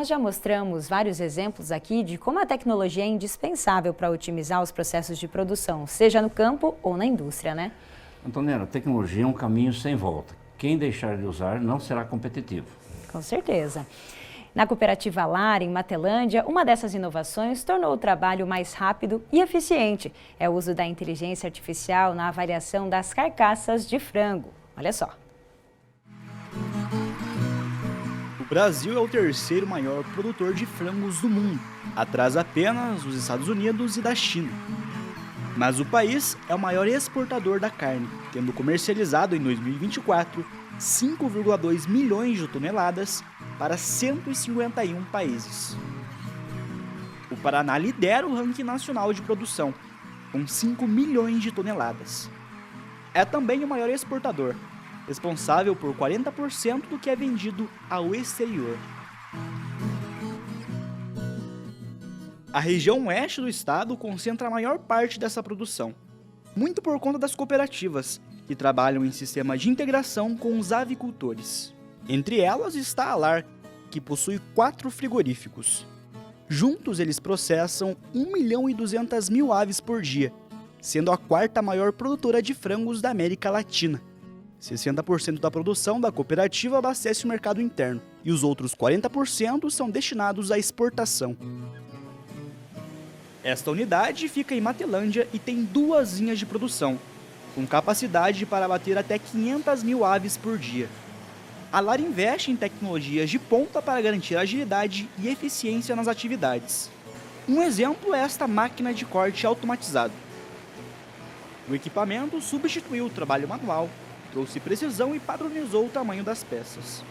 nós já mostramos vários exemplos aqui de como a tecnologia é indispensável para otimizar os processos de produção, seja no campo ou na indústria, né? Antonella, a tecnologia é um caminho sem volta. Quem deixar de usar não será competitivo. Com certeza. Na cooperativa Lar, em Matelândia, uma dessas inovações tornou o trabalho mais rápido e eficiente. É o uso da inteligência artificial na avaliação das carcaças de frango. Olha só. O Brasil é o terceiro maior produtor de frangos do mundo, atrás apenas dos Estados Unidos e da China. Mas o país é o maior exportador da carne, tendo comercializado em 2024 5,2 milhões de toneladas para 151 países. O Paraná lidera o ranking nacional de produção, com 5 milhões de toneladas. É também o maior exportador, responsável por 40% do que é vendido ao exterior. A região oeste do estado concentra a maior parte dessa produção, muito por conta das cooperativas, que trabalham em sistema de integração com os avicultores. Entre elas está a Lar, que possui 4 frigoríficos. Juntos eles processam 1.200.000 aves por dia, sendo a quarta maior produtora de frangos da América Latina. 60% da produção da cooperativa abastece o mercado interno, e os outros 40% são destinados à exportação. Esta unidade fica em Matelândia e tem 2 linhas de produção, com capacidade para abater até 500.000 aves por dia. A Lar investe em tecnologias de ponta para garantir agilidade e eficiência nas atividades. Um exemplo é esta máquina de corte automatizado. O equipamento substituiu o trabalho manual, trouxe precisão e padronizou o tamanho das peças.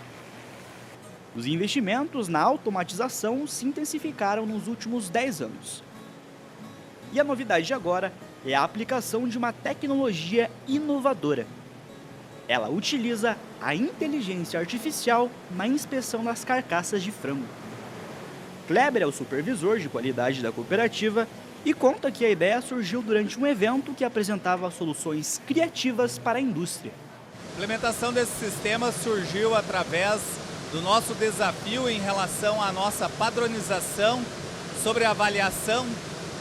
Os investimentos na automatização se intensificaram nos últimos 10 anos. E a novidade de agora é a aplicação de uma tecnologia inovadora. Ela utiliza a inteligência artificial na inspeção das carcaças de frango. Kleber é o supervisor de qualidade da cooperativa e conta que a ideia surgiu durante um evento que apresentava soluções criativas para a indústria. A implementação desse sistema surgiu através do nosso desafio em relação à nossa padronização sobre a avaliação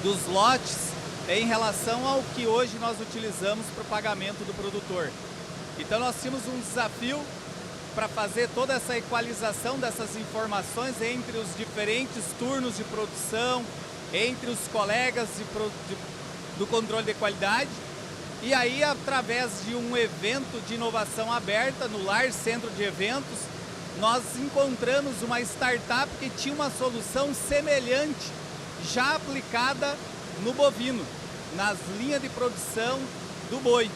dos lotes em relação ao que hoje nós utilizamos para o pagamento do produtor. Então nós tínhamos um desafio para fazer toda essa equalização dessas informações entre os diferentes turnos de produção, entre os colegas do controle de qualidade. E aí, através de um evento de inovação aberta no Lar Centro de Eventos, nós encontramos uma startup que tinha uma solução semelhante, já aplicada no bovino, nas linhas de produção do boi.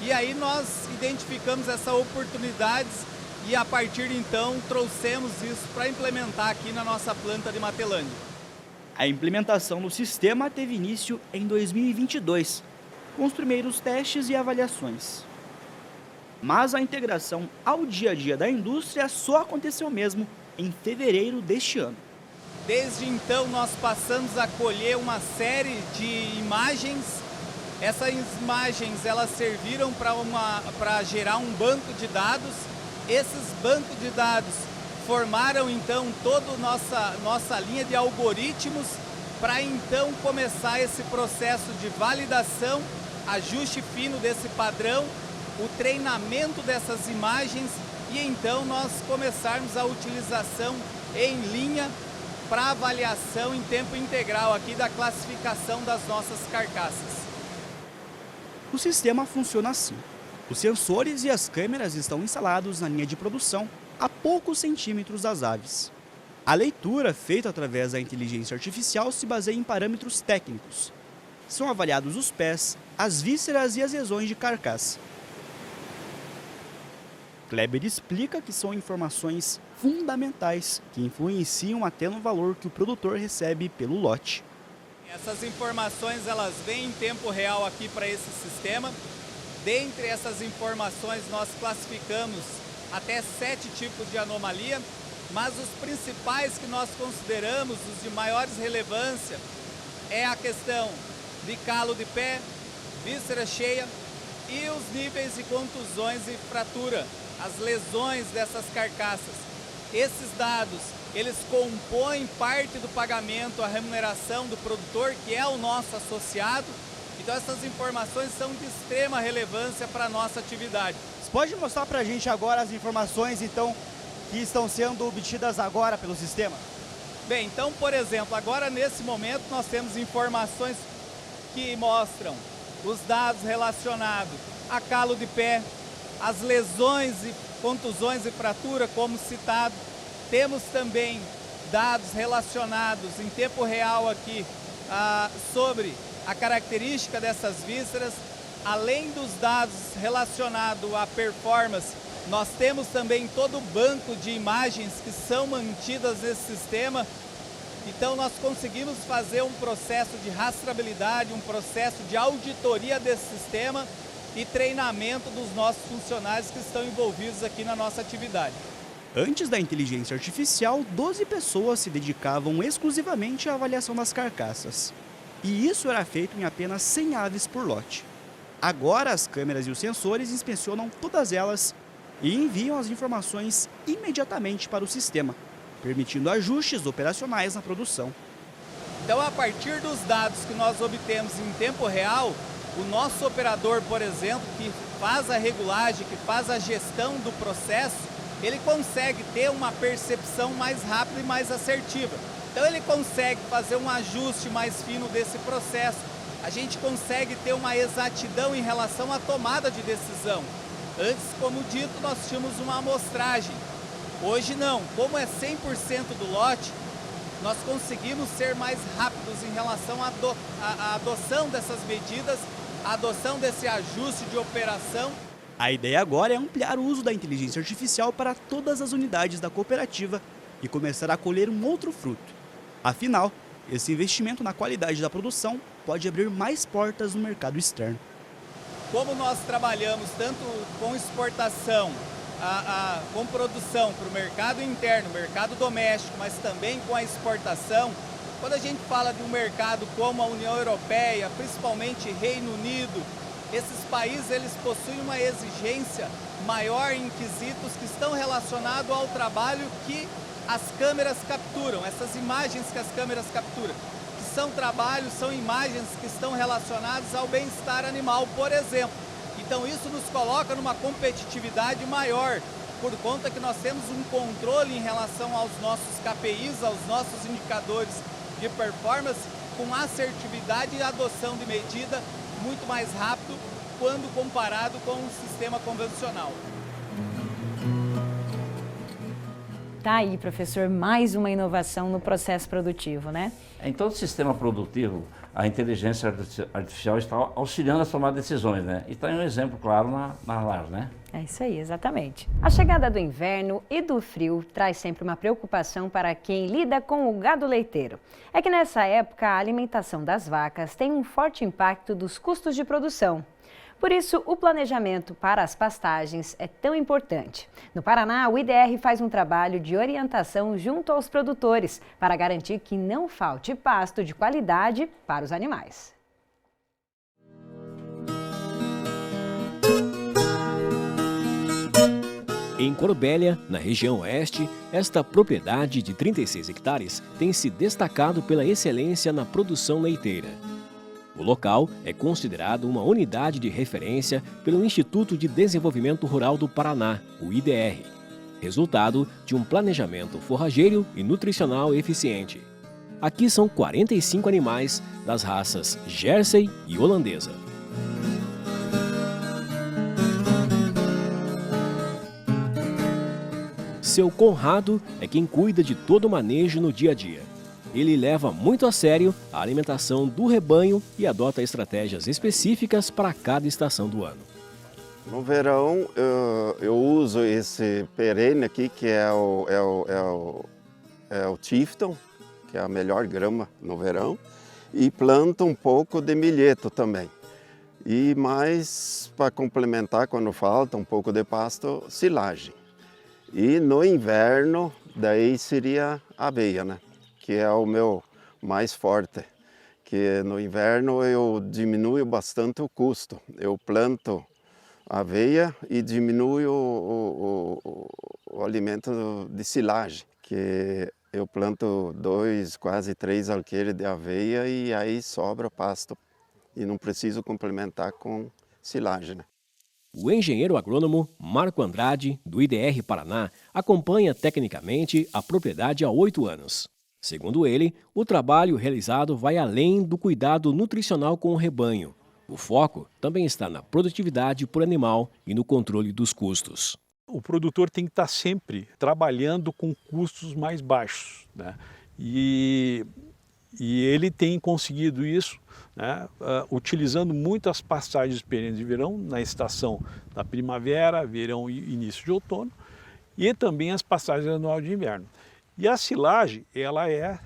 E aí nós identificamos essa oportunidade e a partir de então trouxemos isso para implementar aqui na nossa planta de Matelândia. A implementação do sistema teve início em 2022, com os primeiros testes e avaliações. Mas a integração ao dia a dia da indústria só aconteceu mesmo em fevereiro deste ano. Desde então nós passamos a colher uma série de imagens. Essas imagens elas serviram para gerar um banco de dados. Esses bancos de dados formaram então toda a nossa linha de algoritmos para então começar esse processo de validação, ajuste fino desse padrão, o treinamento dessas imagens e então nós começarmos a utilização em linha para avaliação em tempo integral aqui da classificação das nossas carcaças. O sistema funciona assim. Os sensores e as câmeras estão instalados na linha de produção a poucos centímetros das aves. A leitura, feita através da inteligência artificial, se baseia em parâmetros técnicos. São avaliados os pés, as vísceras e as lesões de carcaça. Kleber explica que são informações fundamentais que influenciam até no valor que o produtor recebe pelo lote. Essas informações elas vêm em tempo real aqui para esse sistema. Dentre essas informações nós classificamos até 7 tipos de anomalia, mas os principais que nós consideramos, os de maiores relevância, é a questão de calo de pé, víscera cheia e os níveis de contusões e fratura, as lesões dessas carcaças. Esses dados eles compõem parte do pagamento, a remuneração do produtor, que é o nosso associado. Então essas informações são de extrema relevância para a nossa atividade. Você pode mostrar para a gente agora as informações, então, que estão sendo obtidas agora pelo sistema? Bem, então, por exemplo, agora nesse momento nós temos informações que mostram os dados relacionados a calo de pé, as lesões e contusões e fratura, como citado. Temos também dados relacionados em tempo real aqui sobre a característica dessas vísceras. Além dos dados relacionados à performance, nós temos também todo o banco de imagens que são mantidas nesse sistema. Então nós conseguimos fazer um processo de rastreabilidade, um processo de auditoria desse sistema e treinamento dos nossos funcionários que estão envolvidos aqui na nossa atividade. Antes da inteligência artificial, 12 pessoas se dedicavam exclusivamente à avaliação das carcaças. E isso era feito em apenas 100 aves por lote. Agora as câmeras e os sensores inspecionam todas elas e enviam as informações imediatamente para o sistema, permitindo ajustes operacionais na produção. Então, a partir dos dados que nós obtemos em tempo real, o nosso operador, por exemplo, que faz a regulagem, que faz a gestão do processo, ele consegue ter uma percepção mais rápida e mais assertiva. Então ele consegue fazer um ajuste mais fino desse processo. A gente consegue ter uma exatidão em relação à tomada de decisão. Antes, como dito, nós tínhamos uma amostragem. Hoje não. Como é 100% do lote, nós conseguimos ser mais rápidos em relação à adoção dessas medidas, a adoção desse ajuste de operação. A ideia agora é ampliar o uso da inteligência artificial para todas as unidades da cooperativa e começar a colher um outro fruto. Afinal, esse investimento na qualidade da produção pode abrir mais portas no mercado externo. Como nós trabalhamos tanto com exportação, com produção para o mercado interno, mercado doméstico, mas também com a exportação, quando a gente fala de um mercado como a União Europeia, principalmente Reino Unido, esses países eles possuem uma exigência maior em quesitos que estão relacionados ao trabalho que as câmeras capturam, essas imagens que as câmeras capturam, que são trabalhos, são imagens que estão relacionadas ao bem-estar animal, por exemplo. Então isso nos coloca numa competitividade maior, por conta que nós temos um controle em relação aos nossos KPIs, aos nossos indicadores de performance, com assertividade e adoção de medida muito mais rápido quando comparado com o sistema convencional. Tá aí, professor, mais uma inovação no processo produtivo, né? Em todo sistema produtivo, a inteligência artificial está auxiliando a tomar decisões, né? E está um exemplo claro na LAR, né? É isso aí, exatamente. A chegada do inverno e do frio traz sempre uma preocupação para quem lida com o gado leiteiro. É que nessa época a alimentação das vacas tem um forte impacto dos custos de produção. Por isso, o planejamento para as pastagens é tão importante. No Paraná, o IDR faz um trabalho de orientação junto aos produtores para garantir que não falte pasto de qualidade para os animais. Em Corbélia, na região oeste, esta propriedade de 36 hectares tem se destacado pela excelência na produção leiteira. O local é considerado uma unidade de referência pelo Instituto de Desenvolvimento Rural do Paraná, o IDR, resultado de um planejamento forrageiro e nutricional eficiente. Aqui são 45 animais das raças Jersey e holandesa. Seu Conrado é quem cuida de todo o manejo no dia a dia. Ele leva muito a sério a alimentação do rebanho e adota estratégias específicas para cada estação do ano. No verão, eu uso esse perene aqui, que é o Tifton, que é a melhor grama no verão, e planto um pouco de milheto também. E mais, para complementar, quando falta um pouco de pasto, silagem. E no inverno, daí seria aveia, né? Que é o meu mais forte, que no inverno eu diminuo bastante o custo. Eu planto aveia e diminuo o alimento de silagem, que Eu planto 2, quase 3 alqueires de aveia e aí sobra pasto. E não preciso complementar com silagem, né? O engenheiro agrônomo Marco Andrade, do IDR Paraná, acompanha tecnicamente a propriedade há 8 anos. Segundo ele, o trabalho realizado vai além do cuidado nutricional com o rebanho. O foco também está na produtividade por animal e no controle dos custos. O produtor tem que estar sempre trabalhando com custos mais baixos, né? E ele tem conseguido isso, né, utilizando muito as pastagens perenes de verão na estação da primavera, verão e início de outono, e também as pastagens anual de inverno. E a silagem, ela é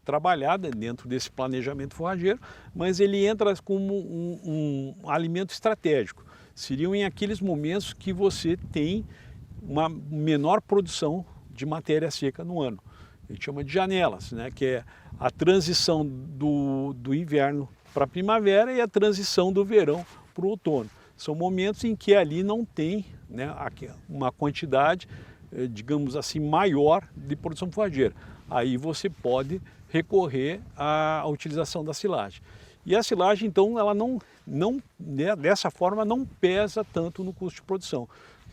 trabalhada dentro desse planejamento forrageiro, mas ele entra como um alimento estratégico. Seriam em aqueles momentos que você tem uma menor produção de matéria seca no ano. A gente chama de janelas, né, que é a transição do inverno para a primavera e a transição do verão para o outono. São momentos em que ali não tem, né, uma quantidade, digamos assim, maior de produção forrageira. Aí você pode recorrer à utilização da silagem. E a silagem, então, ela né, dessa forma não pesa tanto no custo de produção.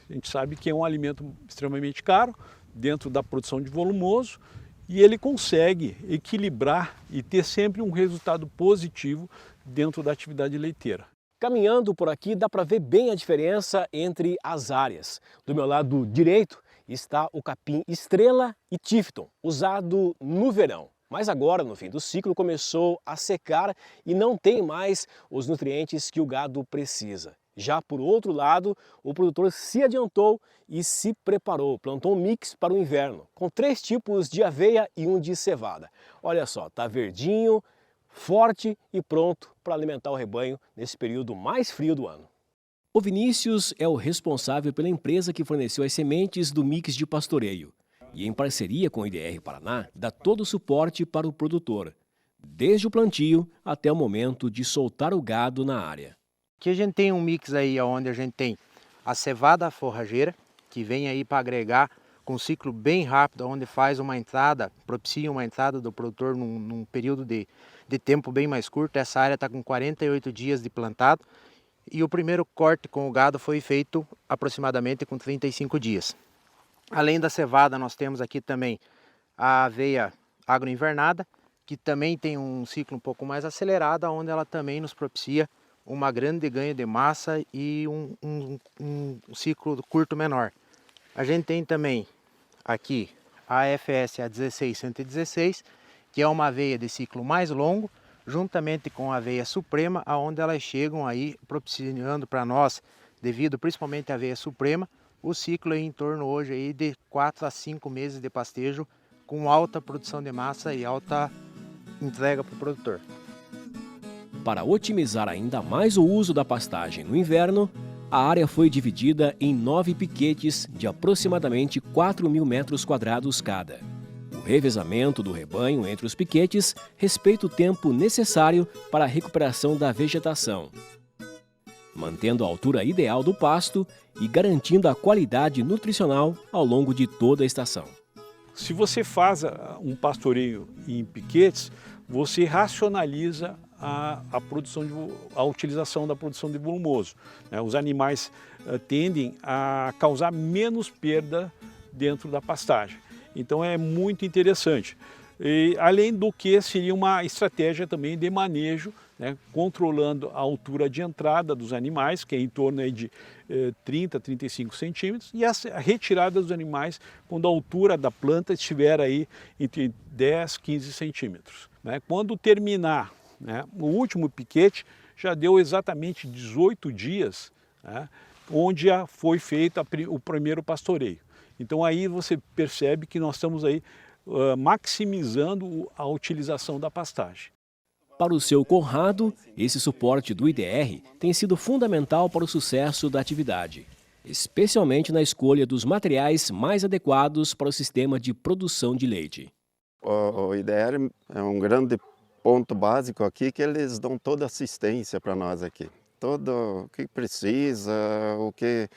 A gente sabe que é um alimento extremamente caro dentro da produção de volumoso e ele consegue equilibrar e ter sempre um resultado positivo dentro da atividade leiteira. Caminhando por aqui dá para ver bem a diferença entre as áreas. Do meu lado direito está o capim estrela e Tifton, usado no verão. Mas agora, no fim do ciclo, começou a secar e não tem mais os nutrientes que o gado precisa. Já por outro lado, o produtor se adiantou e se preparou, plantou um mix para o inverno, com 3 tipos de aveia e 1 de cevada. Olha só, está verdinho, forte e pronto para alimentar o rebanho nesse período mais frio do ano. O Vinícius é o responsável pela empresa que forneceu as sementes do mix de pastoreio e, em parceria com o IDR Paraná, dá todo o suporte para o produtor, desde o plantio até o momento de soltar o gado na área. Aqui a gente tem um mix aí onde a gente tem a cevada forrageira, que vem aí para agregar com um ciclo bem rápido, onde faz uma entrada, propicia uma entrada do produtor num período de tempo bem mais curto. Essa área está com 48 dias de plantado e o primeiro corte com o gado foi feito aproximadamente com 35 dias. Além da cevada, nós temos aqui também a aveia agroinvernada, que também tem um ciclo um pouco mais acelerado, onde ela também nos propicia uma grande ganho de massa e um ciclo curto menor. A gente tem também aqui a FS A16116, que é uma aveia de ciclo mais longo, juntamente com a aveia suprema, onde elas chegam aí propiciando para nós, devido principalmente à aveia suprema, o ciclo é em torno hoje aí de 4 a 5 meses de pastejo, com alta produção de massa e alta entrega para o produtor. Para otimizar ainda mais o uso da pastagem no inverno, a área foi dividida em 9 piquetes de aproximadamente 4.000 metros quadrados cada. O revezamento do rebanho entre os piquetes respeita o tempo necessário para a recuperação da vegetação, mantendo a altura ideal do pasto e garantindo a qualidade nutricional ao longo de toda a estação. Se você faz um pastoreio em piquetes, você racionaliza a utilização da produção de volumoso, né? Os animais tendem a causar menos perda dentro da pastagem. Então é muito interessante. E, além do que seria uma estratégia também de manejo, né, controlando a altura de entrada dos animais, que é em torno aí de 30 a 35 centímetros, e a retirada dos animais quando a altura da planta estiver aí entre 10 a 15 centímetros. Né? Quando terminar, né, o último piquete, já deu exatamente 18 dias, né, onde já foi feito o primeiro pastoreio. Então aí você percebe que nós estamos aí maximizando a utilização da pastagem. Para o seu Conrado, esse suporte do IDR tem sido fundamental para o sucesso da atividade, especialmente na escolha dos materiais mais adequados para o sistema de produção de leite. O IDR é um grande ponto básico aqui, que eles dão toda assistência para nós aqui. Todo o que precisa, o que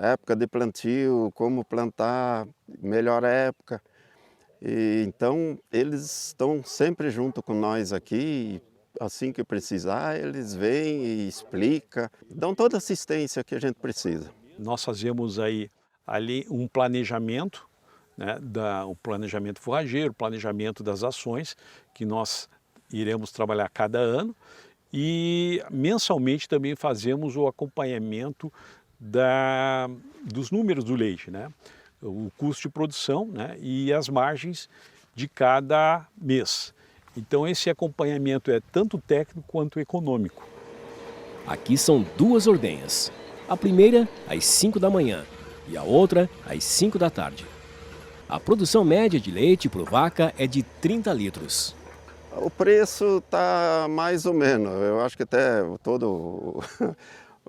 época de plantio, como plantar, melhor época. E, então, eles estão sempre junto com nós aqui. Assim que precisar, eles vêm e explicam, dão toda a assistência que a gente precisa. Nós fazemos aí ali um planejamento, né, o planejamento forrageiro, o planejamento das ações que nós iremos trabalhar cada ano, e mensalmente também fazemos o acompanhamento dos números do leite, né, o custo de produção, né, e as margens de cada mês. Então esse acompanhamento é tanto técnico quanto econômico. Aqui são 2 ordenhas. A primeira às 5 da manhã e a outra às 5 da tarde. A produção média de leite por vaca é de 30 litros. O preço está mais ou menos. Eu acho que até todo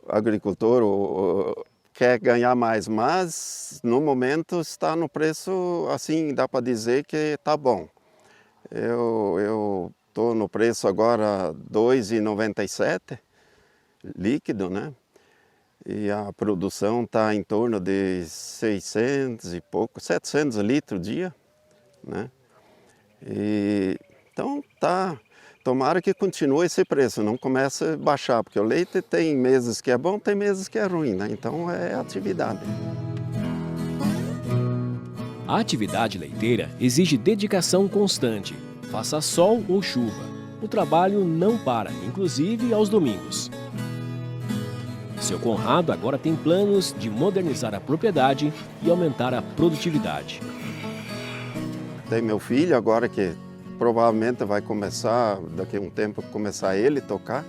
agricultor quer ganhar mais, mas no momento está no preço, assim, dá para dizer que está bom. Eu estou no preço agora R$ 2,97 líquido, né? E a produção está em torno de 600 e pouco, 700 litros dia, né? Então tá, tomara que continue esse preço, não comece a baixar, porque o leite tem meses que é bom, tem meses que é ruim, né? Então é atividade. A atividade leiteira exige dedicação constante, faça sol ou chuva. O trabalho não para, inclusive aos domingos. Seu Conrado agora tem planos de modernizar a propriedade e aumentar a produtividade. Tem meu filho agora que provavelmente vai começar, daqui a um tempo, começar ele a tocar.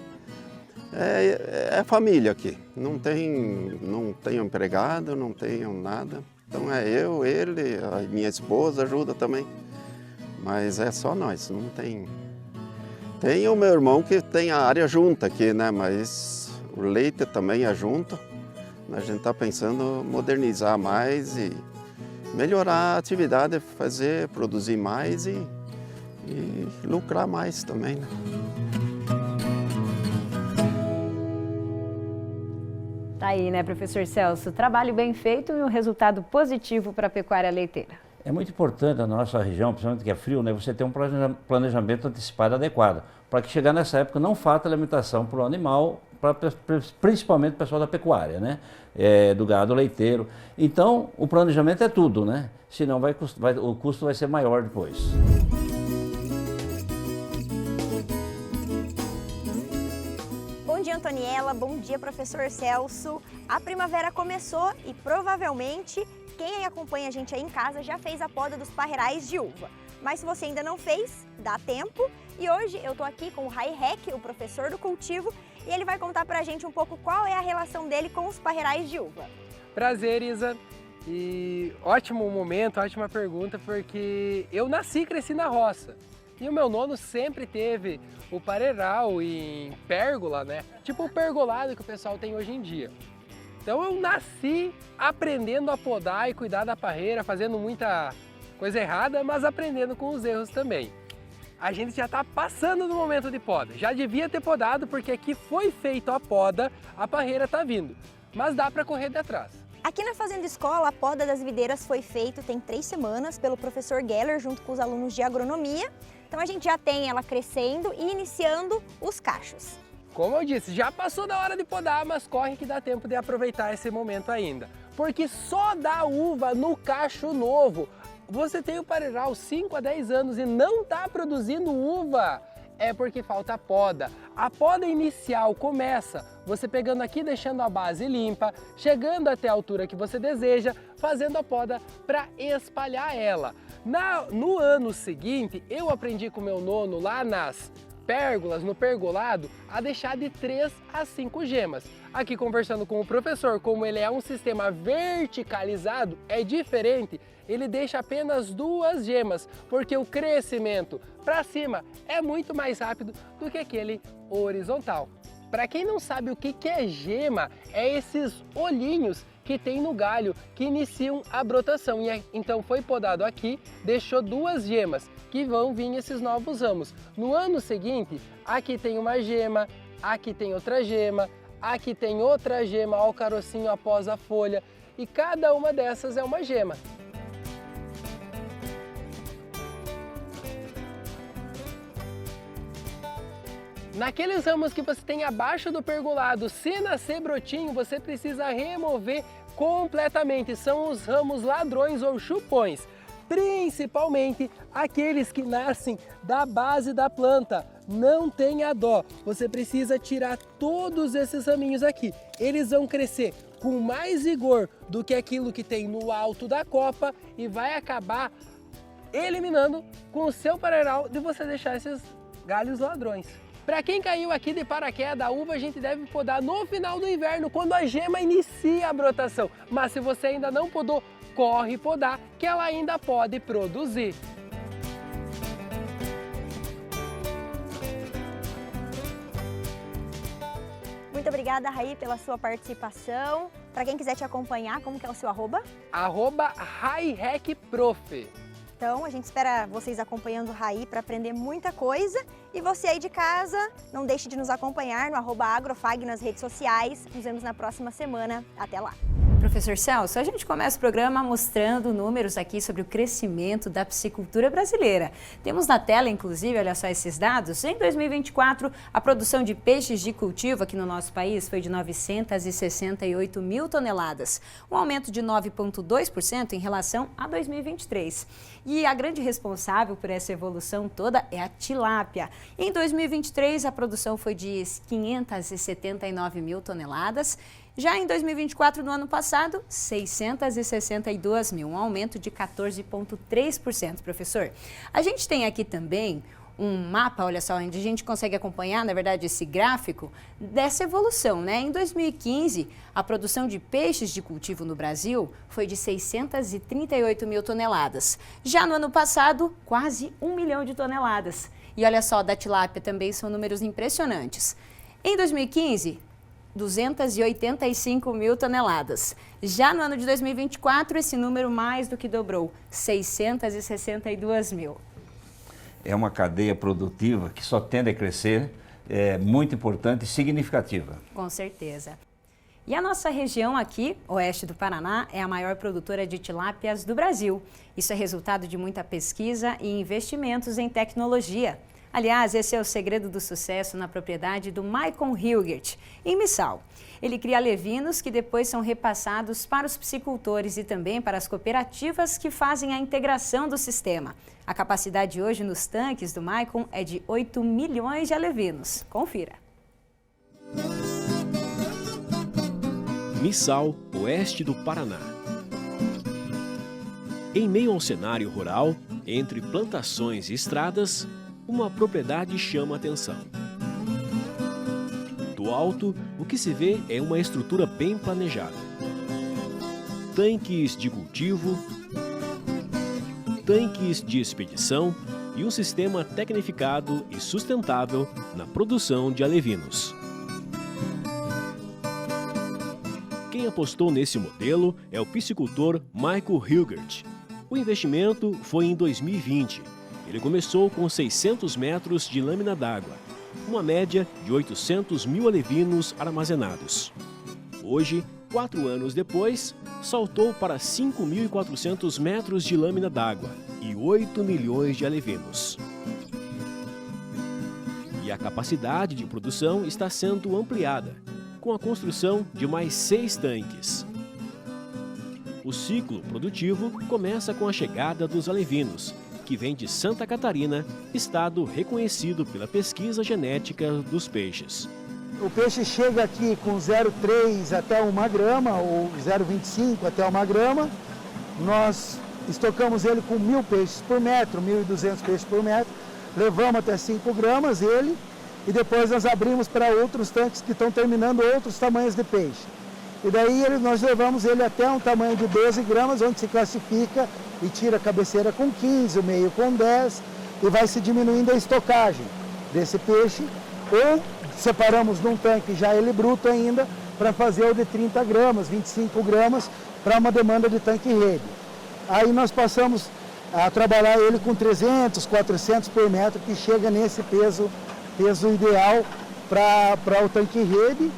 É família aqui, não tenho empregado, não tenho nada. Então é eu, ele, a minha esposa ajuda também. Mas é só nós, não tem... Tem o meu irmão que tem a área junta aqui, né? Mas o leite também é junto. A gente está pensando em modernizar mais e melhorar a atividade, produzir mais e lucrar mais também, né? Tá aí, né, professor Celso? Trabalho bem feito e um resultado positivo para a pecuária leiteira. É muito importante na nossa região, principalmente que é frio, né, você ter um planejamento antecipado adequado, para que chegar nessa época não falta alimentação para o animal, principalmente o pessoal da pecuária, né, do gado leiteiro. Então, o planejamento é tudo, né? Senão o custo vai ser maior depois. Bom dia, Antoniela. Bom dia, professor Celso. A primavera começou e provavelmente quem acompanha a gente aí em casa já fez a poda dos parreirais de uva. Mas se você ainda não fez, dá tempo. E hoje eu tô aqui com o Rai Heck, o professor do cultivo, e ele vai contar pra gente um pouco qual é a relação dele com os parreirais de uva. Prazer, Isa. E ótimo momento, ótima pergunta, porque eu nasci e cresci na roça. E o meu nono sempre teve o parreiral em pérgola, né? Tipo o pergolado que o pessoal tem hoje em dia. Então eu nasci aprendendo a podar e cuidar da parreira, fazendo muita coisa errada, mas aprendendo com os erros também. A gente já está passando do momento de poda. Já devia ter podado porque aqui foi feita a poda, a parreira está vindo. Mas dá para correr de atrás. Aqui na Fazenda Escola, a poda das videiras foi feita tem 3 semanas pelo professor Geller junto com os alunos de agronomia. Então a gente já tem ela crescendo e iniciando os cachos. Como eu disse, já passou da hora de podar, mas corre que dá tempo de aproveitar esse momento ainda. Porque só dá uva no cacho novo. Você tem o parreiral 5 a 10 anos e não está produzindo uva, é porque falta poda. A poda inicial começa você pegando aqui, deixando a base limpa, chegando até a altura que você deseja, fazendo a poda para espalhar ela. No ano seguinte, eu aprendi com o meu nono lá nas pérgolas, no pergolado, a deixar de 3 a 5 gemas. Aqui conversando com o professor, como ele é um sistema verticalizado, é diferente, ele deixa apenas 2 gemas, porque o crescimento para cima é muito mais rápido do que aquele horizontal. Para quem não sabe o que é gema, é esses olhinhos que tem no galho que iniciam a brotação. E então foi podado aqui, deixou 2 gemas, que vão vir esses novos ramos. No ano seguinte, aqui tem uma gema, aqui tem outra gema, aqui tem outra gema, ó, o carocinho após a folha, e cada uma dessas é uma gema. Naqueles ramos que você tem abaixo do pergolado, se nascer brotinho, você precisa remover completamente. São os ramos ladrões ou chupões, principalmente aqueles que nascem da base da planta. Não tenha dó, você precisa tirar todos esses raminhos aqui. Eles vão crescer com mais vigor do que aquilo que tem no alto da copa e vai acabar eliminando com o seu parairal de você deixar esses galhos ladrões. Para quem caiu aqui de paraquedas, a uva a gente deve podar no final do inverno, quando a gema inicia a brotação. Mas se você ainda não podou, corre podar, que ela ainda pode produzir. Muito obrigada, Raí, pela sua participação. Para quem quiser te acompanhar, como que é o seu arroba? @RaiRecProf. Então, a gente espera vocês acompanhando o Raí para aprender muita coisa. E você aí de casa, não deixe de nos acompanhar no @agrofag nas redes sociais. Nos vemos na próxima semana. Até lá! Professor Celso, a gente começa o programa mostrando números aqui sobre o crescimento da piscicultura brasileira. Temos na tela, inclusive, olha só esses dados. Em 2024, a produção de peixes de cultivo aqui no nosso país foi de 968 mil toneladas, um aumento de 9,2% em relação a 2023. E a grande responsável por essa evolução toda é a tilápia. Em 2023, a produção foi de 579 mil toneladas. Já em 2024, no ano passado, 662 mil, um aumento de 14,3%, professor. A gente tem aqui também um mapa, olha só, onde a gente consegue acompanhar, na verdade, esse gráfico dessa evolução, né? Em 2015, a produção de peixes de cultivo no Brasil foi de 638 mil toneladas. Já no ano passado, quase 1 milhão de toneladas. E olha só, da tilápia também são números impressionantes. Em 2015, 285 mil toneladas. Já no ano de 2024, esse número mais do que dobrou, 662 mil. É uma cadeia produtiva que só tende a crescer, é muito importante e significativa. Com certeza. E a nossa região aqui, oeste do Paraná, é a maior produtora de tilápias do Brasil. Isso é resultado de muita pesquisa e investimentos em tecnologia. Aliás, esse é o segredo do sucesso na propriedade do Maicon Hilgert, em Missal. Ele cria alevinos que depois são repassados para os piscicultores e também para as cooperativas que fazem a integração do sistema. A capacidade hoje nos tanques do Maicon é de 8 milhões de alevinos. Confira. Missal, oeste do Paraná. Em meio ao cenário rural, entre plantações e estradas, uma propriedade chama a atenção. Do alto, o que se vê é uma estrutura bem planejada. Tanques de cultivo, tanques de expedição e um sistema tecnificado e sustentável na produção de alevinos. Quem apostou nesse modelo é o piscicultor Michael Hilgert. O investimento foi em 2020. Ele começou com 600 metros de lâmina d'água, uma média de 800 mil alevinos armazenados. Hoje, 4 anos depois, saltou para 5.400 metros de lâmina d'água e 8 milhões de alevinos. E a capacidade de produção está sendo ampliada, com a construção de mais 6 tanques. O ciclo produtivo começa com a chegada dos alevinos, que vem de Santa Catarina, estado reconhecido pela pesquisa genética dos peixes. O peixe chega aqui com 0,3 até 1 grama, ou 0,25 até 1 grama. Nós estocamos ele com 1.000 peixes por metro, 1.200 peixes por metro. Levamos até 5 gramas ele e depois nós abrimos para outros tanques que estão terminando outros tamanhos de peixe. E daí nós levamos ele até um tamanho de 12 gramas, onde se classifica e tira a cabeceira com 15, o meio com 10, e vai se diminuindo a estocagem desse peixe. Ou separamos num tanque já ele bruto ainda, para fazer o de 30 gramas, 25 gramas, para uma demanda de tanque rede. Aí nós passamos a trabalhar ele com 300, 400 por metro, que chega nesse peso ideal para o tanque rede.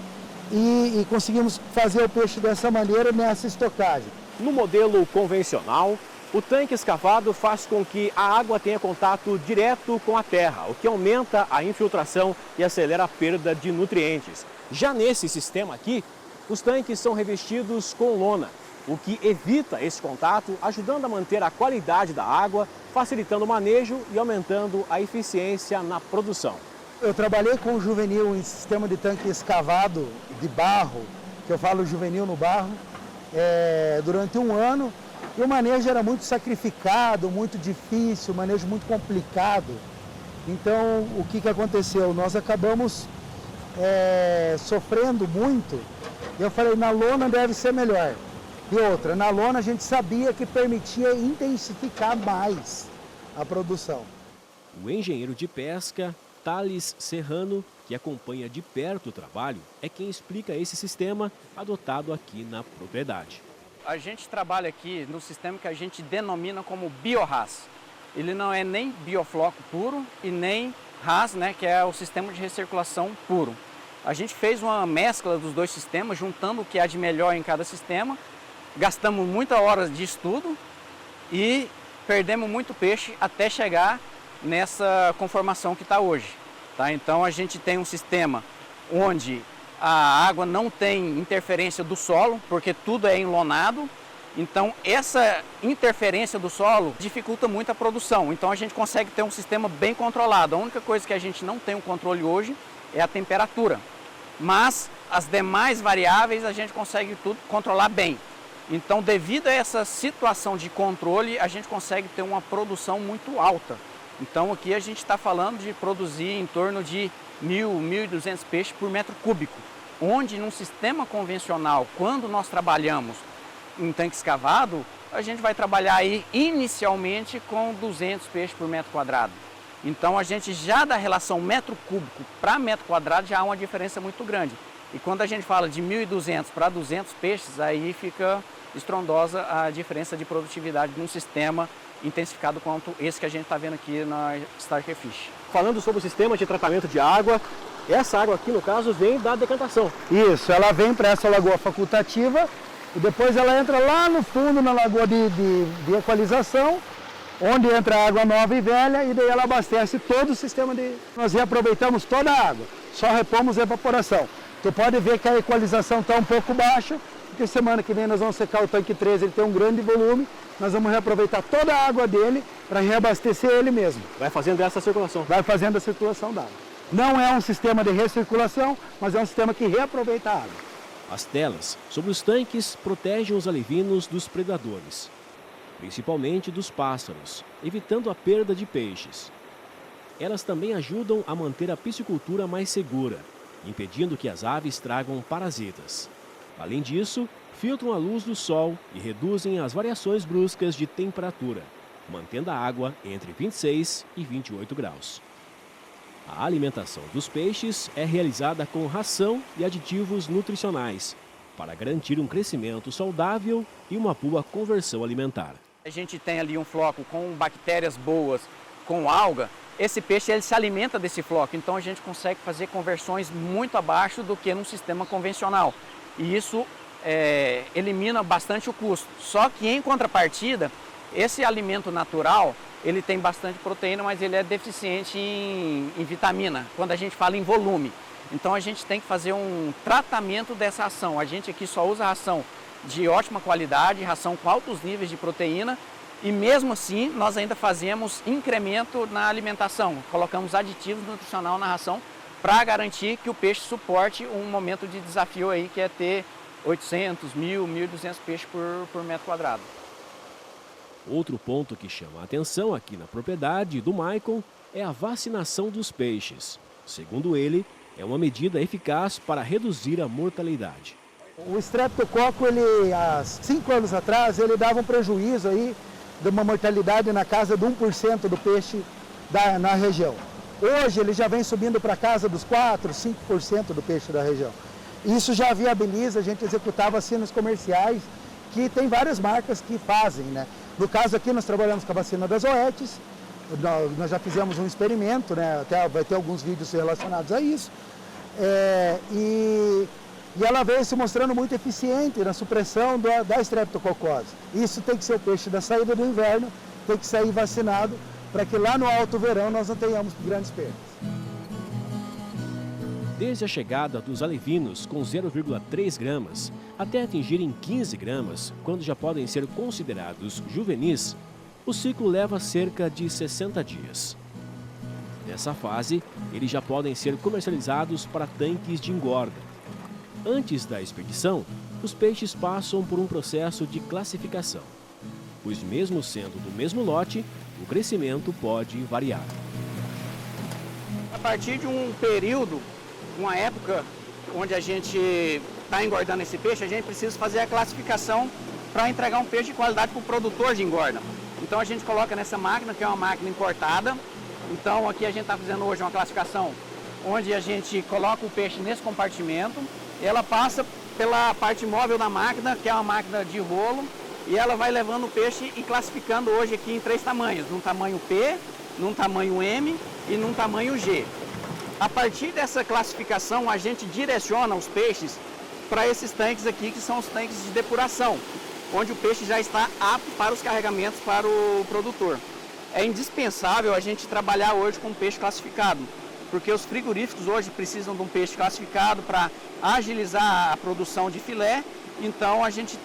E conseguimos fazer o peixe dessa maneira, nessa estocagem. No modelo convencional, O tanque escavado faz com que a água tenha contato direto com a terra, o que aumenta a infiltração e acelera a perda de nutrientes. Já nesse sistema aqui, os tanques são revestidos com lona, o que evita esse contato, ajudando a manter a qualidade da água, facilitando o manejo e aumentando a eficiência na produção. Eu trabalhei com o juvenil em sistema de tanque escavado de barro, que eu falo juvenil no barro, durante um ano. E o manejo era muito sacrificado, muito difícil, manejo muito complicado. Então, o que aconteceu? Nós acabamos sofrendo muito. Eu falei, na lona deve ser melhor. E outra, na lona a gente sabia que permitia intensificar mais a produção. O engenheiro de pesca, Thales Serrano, que acompanha de perto o trabalho, é quem explica esse sistema adotado aqui na propriedade. A gente trabalha aqui no sistema que a gente denomina como biorras. Ele não é nem biofloco puro e nem RAS, né, que é o sistema de recirculação puro. A gente fez uma mescla dos dois sistemas, juntando o que há de melhor em cada sistema. Gastamos muitas horas de estudo e perdemos muito peixe até chegar nessa conformação que está hoje. Tá? Então a gente tem um sistema onde a água não tem interferência do solo, porque tudo é enlonado. Então essa interferência do solo dificulta muito a produção. Então a gente consegue ter um sistema bem controlado. A única coisa que a gente não tem o controle hoje é a temperatura. Mas as demais variáveis a gente consegue tudo controlar bem. Então, devido a essa situação de controle, a gente consegue ter uma produção muito alta. Então aqui a gente está falando de produzir em torno de 1.000, 1.200 peixes por metro cúbico. Onde num sistema convencional, quando nós trabalhamos em tanque escavado, a gente vai trabalhar aí inicialmente com 200 peixes por metro quadrado. Então a gente já da relação metro cúbico para metro quadrado já há uma diferença muito grande. E quando a gente fala de 1.200 para 200 peixes, aí fica estrondosa a diferença de produtividade de um sistema intensificado quanto esse que a gente está vendo aqui na Starker Fish. Falando sobre o sistema de tratamento de água, essa água aqui no caso vem da decantação. Isso, ela vem para essa lagoa facultativa e depois ela entra lá no fundo na lagoa de equalização, onde entra a água nova e velha e daí ela abastece todo o sistema de... Nós reaproveitamos toda a água, só repomos a evaporação. Tu pode ver que a equalização está um pouco baixa, porque semana que vem nós vamos secar o tanque 13, ele tem um grande volume, nós vamos reaproveitar toda a água dele para reabastecer ele mesmo. Vai fazendo essa circulação? Vai fazendo a circulação da água. Não é um sistema de recirculação, mas é um sistema que reaproveita a água. As telas sobre os tanques protegem os alevinos dos predadores, principalmente dos pássaros, evitando a perda de peixes. Elas também ajudam a manter a piscicultura mais segura, impedindo que as aves tragam parasitas. Além disso, filtram a luz do sol e reduzem as variações bruscas de temperatura, mantendo a água entre 26 e 28 graus. A alimentação dos peixes é realizada com ração e aditivos nutricionais, para garantir um crescimento saudável e uma boa conversão alimentar. A gente tem ali um floco com bactérias boas, com alga. Esse peixe ele se alimenta desse floco, então a gente consegue fazer conversões muito abaixo do que num sistema convencional. E isso elimina bastante o custo. Só que em contrapartida, esse alimento natural, ele tem bastante proteína, mas ele é deficiente em vitamina, quando a gente fala em volume. Então a gente tem que fazer um tratamento dessa ração. A gente aqui só usa ração de ótima qualidade, ração com altos níveis de proteína, e mesmo assim nós ainda fazemos incremento na alimentação. Colocamos aditivos nutricional na ração para garantir que o peixe suporte um momento de desafio aí, que é ter 800, 1.000, 1.200 peixes por metro quadrado. Outro ponto que chama a atenção aqui na propriedade do Maicon é a vacinação dos peixes. Segundo ele, é uma medida eficaz para reduzir a mortalidade. O estreptococo, ele, há 5 anos atrás, ele dava um prejuízo aí de uma mortalidade na casa de 1% do peixe na região. Hoje ele já vem subindo para casa dos 4, 5% do peixe da região. Isso já viabiliza, a gente executava assinos comerciais, que tem várias marcas que fazem, né? No caso aqui nós trabalhamos com a vacina das Oetes, nós já fizemos um experimento, né? Até vai ter alguns vídeos relacionados a isso. E E ela veio se mostrando muito eficiente na supressão da estreptococose. Isso tem que ser o peixe da saída do inverno, tem que sair vacinado, para que lá no alto verão nós não tenhamos grandes perdas. Desde a chegada dos alevinos com 0,3 gramas até atingirem 15 gramas, quando já podem ser considerados juvenis, o ciclo leva cerca de 60 dias. Nessa fase, eles já podem ser comercializados para tanques de engorda. Antes da expedição, os peixes passam por um processo de classificação, pois mesmo sendo do mesmo lote, o crescimento pode variar. A partir de um período, uma época onde a gente está engordando esse peixe, a gente precisa fazer a classificação para entregar um peixe de qualidade para o produtor de engorda. Então a gente coloca nessa máquina, que é uma máquina importada. Então aqui a gente está fazendo hoje uma classificação onde a gente coloca o peixe nesse compartimento, ela passa pela parte móvel da máquina, que é uma máquina de rolo, e ela vai levando o peixe e classificando hoje aqui em 3 tamanhos, num tamanho P, num tamanho M e num tamanho G. A partir dessa classificação, a gente direciona os peixes para esses tanques aqui, que são os tanques de depuração, onde o peixe já está apto para os carregamentos para o produtor. É indispensável a gente trabalhar hoje com peixe classificado, porque os frigoríficos hoje precisam de um peixe classificado para agilizar a produção de filé. Então a gente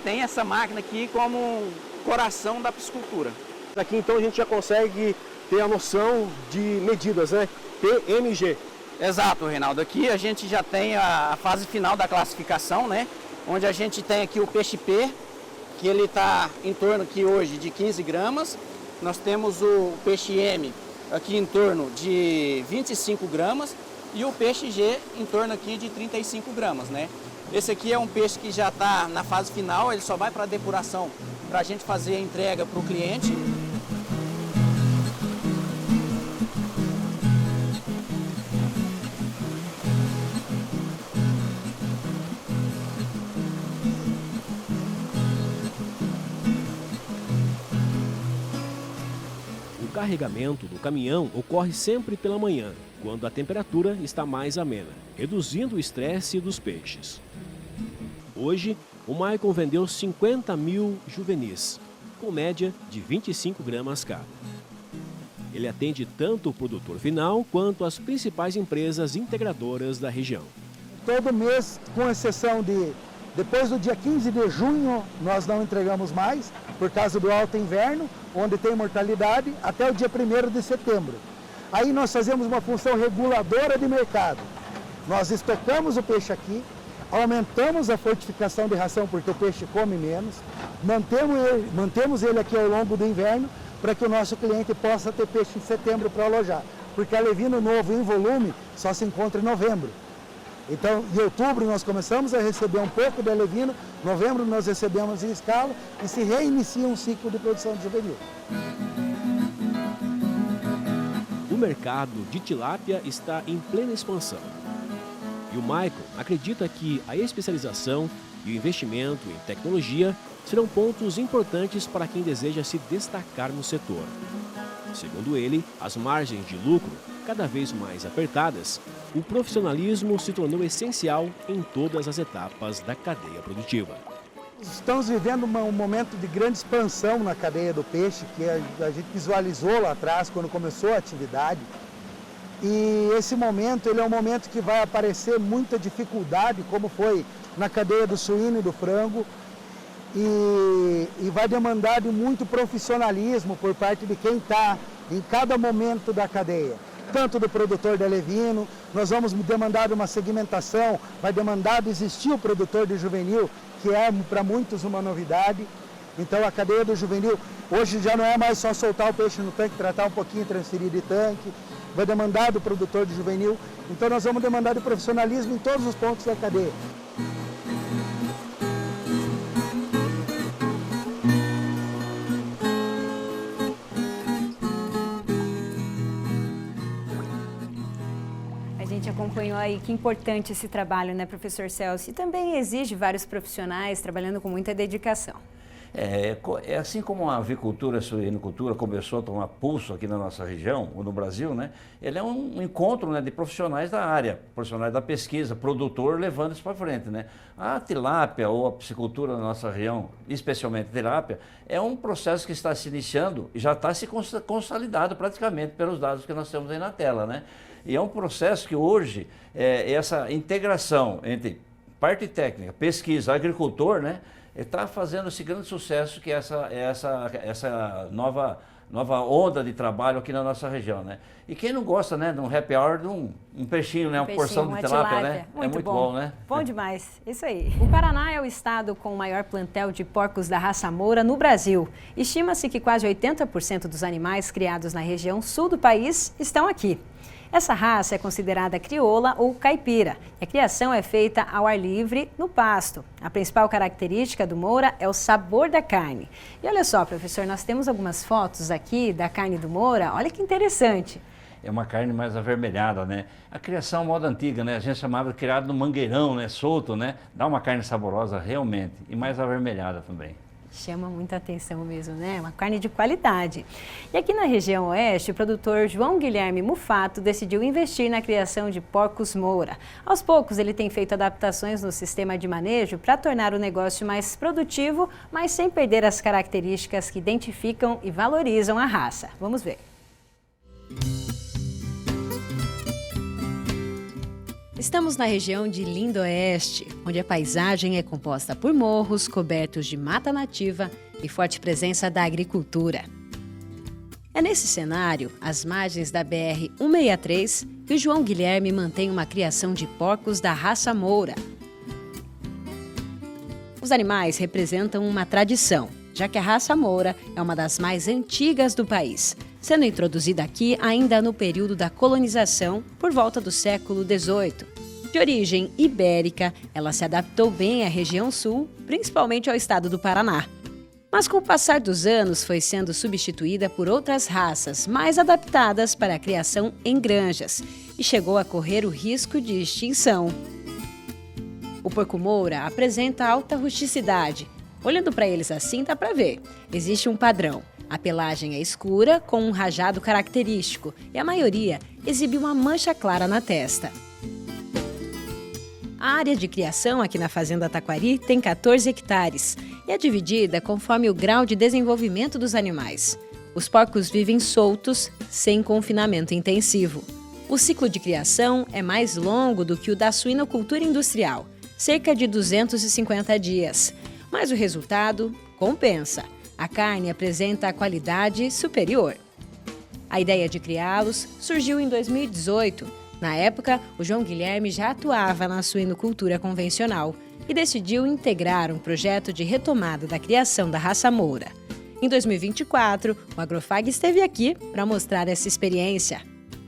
tem essa máquina aqui como coração da piscicultura. Aqui então a gente já consegue ter a noção de medidas, né? P, M, G. Exato, Reinaldo. Aqui a gente já tem a fase final da classificação, né? Onde a gente tem aqui o peixe P, que ele está em torno aqui hoje de 15 gramas. Nós temos o peixe M aqui em torno de 25 gramas e o peixe G em torno aqui de 35 gramas, né? Esse aqui é um peixe que já está na fase final, ele só vai para a depuração para a gente fazer a entrega para o cliente. O carregamento do caminhão ocorre sempre pela manhã, quando a temperatura está mais amena, reduzindo o estresse dos peixes. Hoje, o Maicon vendeu 50 mil juvenis, com média de 25 gramas cada. Ele atende tanto o produtor final quanto as principais empresas integradoras da região. Todo mês, com exceção de depois do dia 15 de junho, nós não entregamos mais, por causa do alto inverno, onde tem mortalidade, até o dia 1º de setembro. Aí nós fazemos uma função reguladora de mercado. Nós estocamos o peixe aqui, aumentamos a fortificação de ração, porque o peixe come menos, mantemos ele aqui ao longo do inverno, para que o nosso cliente possa ter peixe em setembro para alojar. Porque alevino novo em volume só se encontra em novembro. Então, em outubro nós começamos a receber um pouco de alevino, em novembro nós recebemos em escala e se reinicia um ciclo de produção de juvenil. O mercado de tilápia está em plena expansão. E o Maicon acredita que a especialização e o investimento em tecnologia serão pontos importantes para quem deseja se destacar no setor. Segundo ele, as margens de lucro cada vez mais apertadas, o profissionalismo se tornou essencial em todas as etapas da cadeia produtiva. Estamos vivendo um momento de grande expansão na cadeia do peixe, que a gente visualizou lá atrás, quando começou a atividade. E esse momento, ele é um momento que vai aparecer muita dificuldade, como foi na cadeia do suíno e do frango, e vai demandar de muito profissionalismo por parte de quem está em cada momento da cadeia. Tanto do produtor de alevino, nós vamos demandar de uma segmentação, vai demandar de existir o produtor de juvenil, que é para muitos uma novidade. Então a cadeia do juvenil, hoje já não é mais só soltar o peixe no tanque, tratar um pouquinho, transferir de tanque, vai demandar do produtor de juvenil. Então nós vamos demandar de profissionalismo em todos os pontos da cadeia. A gente acompanhou aí que importante esse trabalho, né, professor Celso? E também exige vários profissionais trabalhando com muita dedicação. É assim como a avicultura e a suinocultura começou a tomar pulso aqui na nossa região, ou no Brasil, né? Ele é um encontro, né, de profissionais da área, profissionais da pesquisa, produtor levando isso para frente, né? A tilápia ou a piscicultura na nossa região, especialmente a tilápia, é um processo que está se iniciando e já está se consolidado praticamente pelos dados que nós temos aí na tela, né? E é um processo que hoje, essa integração entre parte técnica, pesquisa, agricultor, né? Está fazendo esse grande sucesso que é essa nova onda de trabalho aqui na nossa região, né? E quem não gosta, né, de um happy hour, de um peixinho, né, uma porção de tilápia, né? Muito é muito bom, né? Bom demais, isso aí. O Paraná é o estado com o maior plantel de porcos da raça Moura no Brasil. Estima-se que quase 80% dos animais criados na região sul do país estão aqui. Essa raça é considerada crioula ou caipira. A criação é feita ao ar livre, no pasto. A principal característica do Moura é o sabor da carne. E olha só, professor, nós temos algumas fotos aqui da carne do Moura. Olha que interessante. É uma carne mais avermelhada, né? A criação moda antiga, né? A gente chamava de criado no mangueirão, né? Solto, né? Dá uma carne saborosa realmente e mais avermelhada também. Chama muita atenção mesmo, né? Uma carne de qualidade. E aqui na região oeste, o produtor João Guilherme Mufato decidiu investir na criação de porcos Moura. Aos poucos, ele tem feito adaptações no sistema de manejo para tornar o negócio mais produtivo, mas sem perder as características que identificam e valorizam a raça. Vamos ver. Estamos na região de Lindoeste, onde a paisagem é composta por morros cobertos de mata nativa e forte presença da agricultura. É nesse cenário, às margens da BR-163, que o João Guilherme mantém uma criação de porcos da raça Moura. Os animais representam uma tradição, já que a raça Moura é uma das mais antigas do país, sendo introduzida aqui ainda no período da colonização, por volta do século XVIII. De origem ibérica, ela se adaptou bem à região sul, principalmente ao estado do Paraná. Mas com o passar dos anos foi sendo substituída por outras raças mais adaptadas para a criação em granjas e chegou a correr o risco de extinção. O porco Moura apresenta alta rusticidade. Olhando para eles assim dá para ver, existe um padrão. A pelagem é escura, com um rajado característico, e a maioria exibe uma mancha clara na testa. A área de criação aqui na Fazenda Taquari tem 14 hectares e é dividida conforme o grau de desenvolvimento dos animais. Os porcos vivem soltos, sem confinamento intensivo. O ciclo de criação é mais longo do que o da suinocultura industrial, cerca de 250 dias. Mas o resultado compensa. A carne apresenta a qualidade superior. A ideia de criá-los surgiu em 2018. Na época, o João Guilherme já atuava na suinocultura convencional e decidiu integrar um projeto de retomada da criação da raça Moura. Em 2024, o Agrofag esteve aqui para mostrar essa experiência.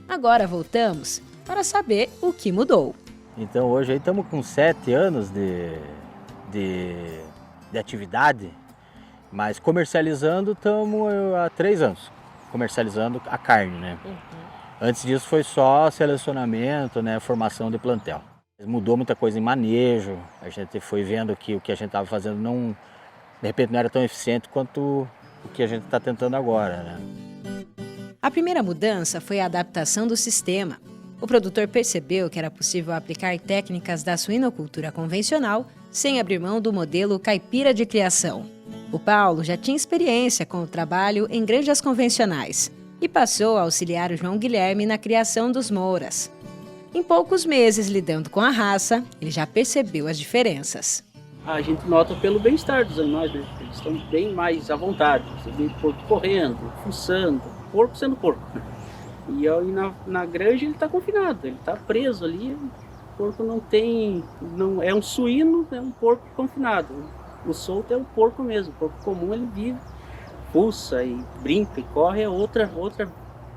Agora voltamos para saber o que mudou. Então hoje aí estamos com 7 anos de atividade, mas comercializando estamos há 3 anos, comercializando a carne, né? Antes disso foi só selecionamento, né, formação de plantel. Mudou muita coisa em manejo, a gente foi vendo que o que a gente estava fazendo de repente não era tão eficiente quanto o que a gente está tentando agora, né? A primeira mudança foi a adaptação do sistema. O produtor percebeu que era possível aplicar técnicas da suinocultura convencional sem abrir mão do modelo caipira de criação. O Paulo já tinha experiência com o trabalho em granjas convencionais e passou a auxiliar o João Guilherme na criação dos Mouras. Em poucos meses lidando com a raça, ele já percebeu as diferenças. A gente nota pelo bem-estar dos animais, né? Eles estão bem mais à vontade. Você vê o porco correndo, fuçando, porco sendo porco. E aí na granja ele está confinado, ele está preso ali. O porco não é um suíno, é um porco confinado. O solto é o porco mesmo, o porco comum ele vive, pulsa e brinca e corre, é outra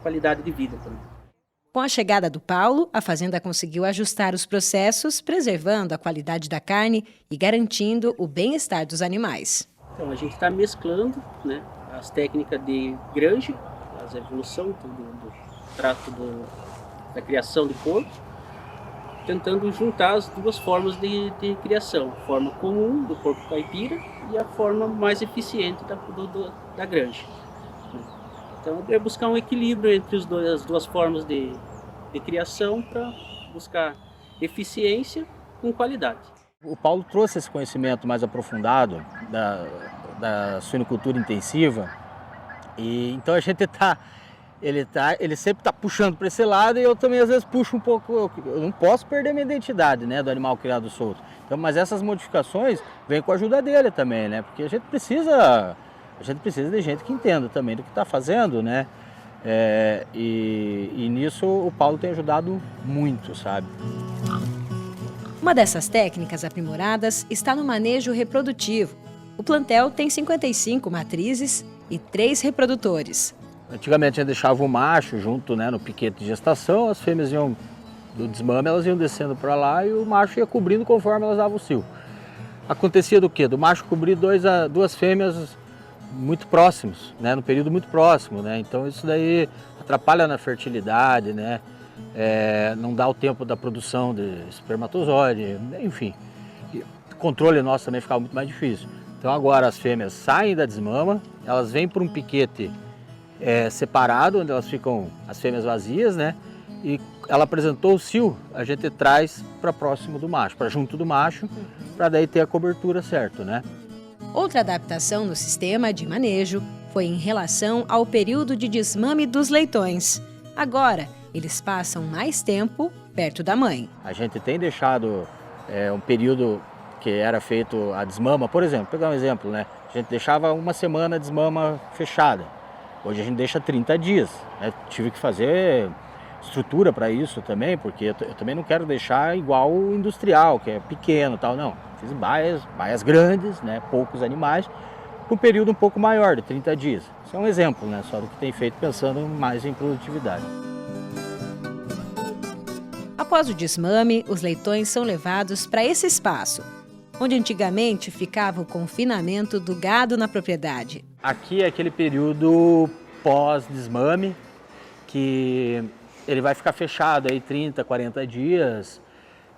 qualidade de vida também. Com a chegada do Paulo, a fazenda conseguiu ajustar os processos, preservando a qualidade da carne e garantindo o bem-estar dos animais. Então a gente está mesclando, né, as técnicas de granja, a evolução do trato da criação de porco, tentando juntar as duas formas de criação, a forma comum do porco caipira e a forma mais eficiente da granja. Então é buscar um equilíbrio entre as duas formas de criação para buscar eficiência com qualidade. O Paulo trouxe esse conhecimento mais aprofundado da suinocultura intensiva, e então a gente ele sempre está puxando para esse lado, e eu também às vezes puxo um pouco. Eu não posso perder minha identidade, né, do animal criado solto. Então, mas essas modificações vêm com a ajuda dele também, né, porque a gente precisa de gente que entenda também do que está fazendo, né, e nisso o Paulo tem ajudado muito, sabe. Uma dessas técnicas aprimoradas está no manejo reprodutivo. O plantel tem 55 matrizes e 3 reprodutores. Antigamente a gente deixava o macho junto, né, no piquete de gestação, as fêmeas iam do desmame, elas iam descendo para lá e o macho ia cobrindo conforme elas davam o cio. Acontecia do quê? Do macho cobrir duas fêmeas muito próximos, né, no período muito próximo, né, então isso daí atrapalha na fertilidade, né, não dá o tempo da produção de espermatozoide, enfim. O controle nosso também ficava muito mais difícil. Então agora as fêmeas saem da desmama, elas vêm para um piquete separado, onde elas ficam as fêmeas vazias, né? E ela apresentou o cio, a gente traz para próximo do macho, para junto do macho, para daí ter a cobertura certa, né? Outra adaptação no sistema de manejo foi em relação ao período de desmame dos leitões. Agora, eles passam mais tempo perto da mãe. A gente tem deixado um período que era feito a desmama, por exemplo, pegar um exemplo, né? A gente deixava uma semana a desmama fechada. Hoje a gente deixa 30 dias. Né? Tive que fazer estrutura para isso também, porque eu também não quero deixar igual o industrial, que é pequeno e tal, não. Fiz baias grandes, né? Poucos animais, por um período um pouco maior, de 30 dias. Isso é um exemplo, né? Só do que tem feito pensando mais em produtividade. Após o desmame, os leitões são levados para esse espaço, onde antigamente ficava o confinamento do gado na propriedade. Aqui é aquele período pós-desmame, que ele vai ficar fechado aí 30, 40 dias,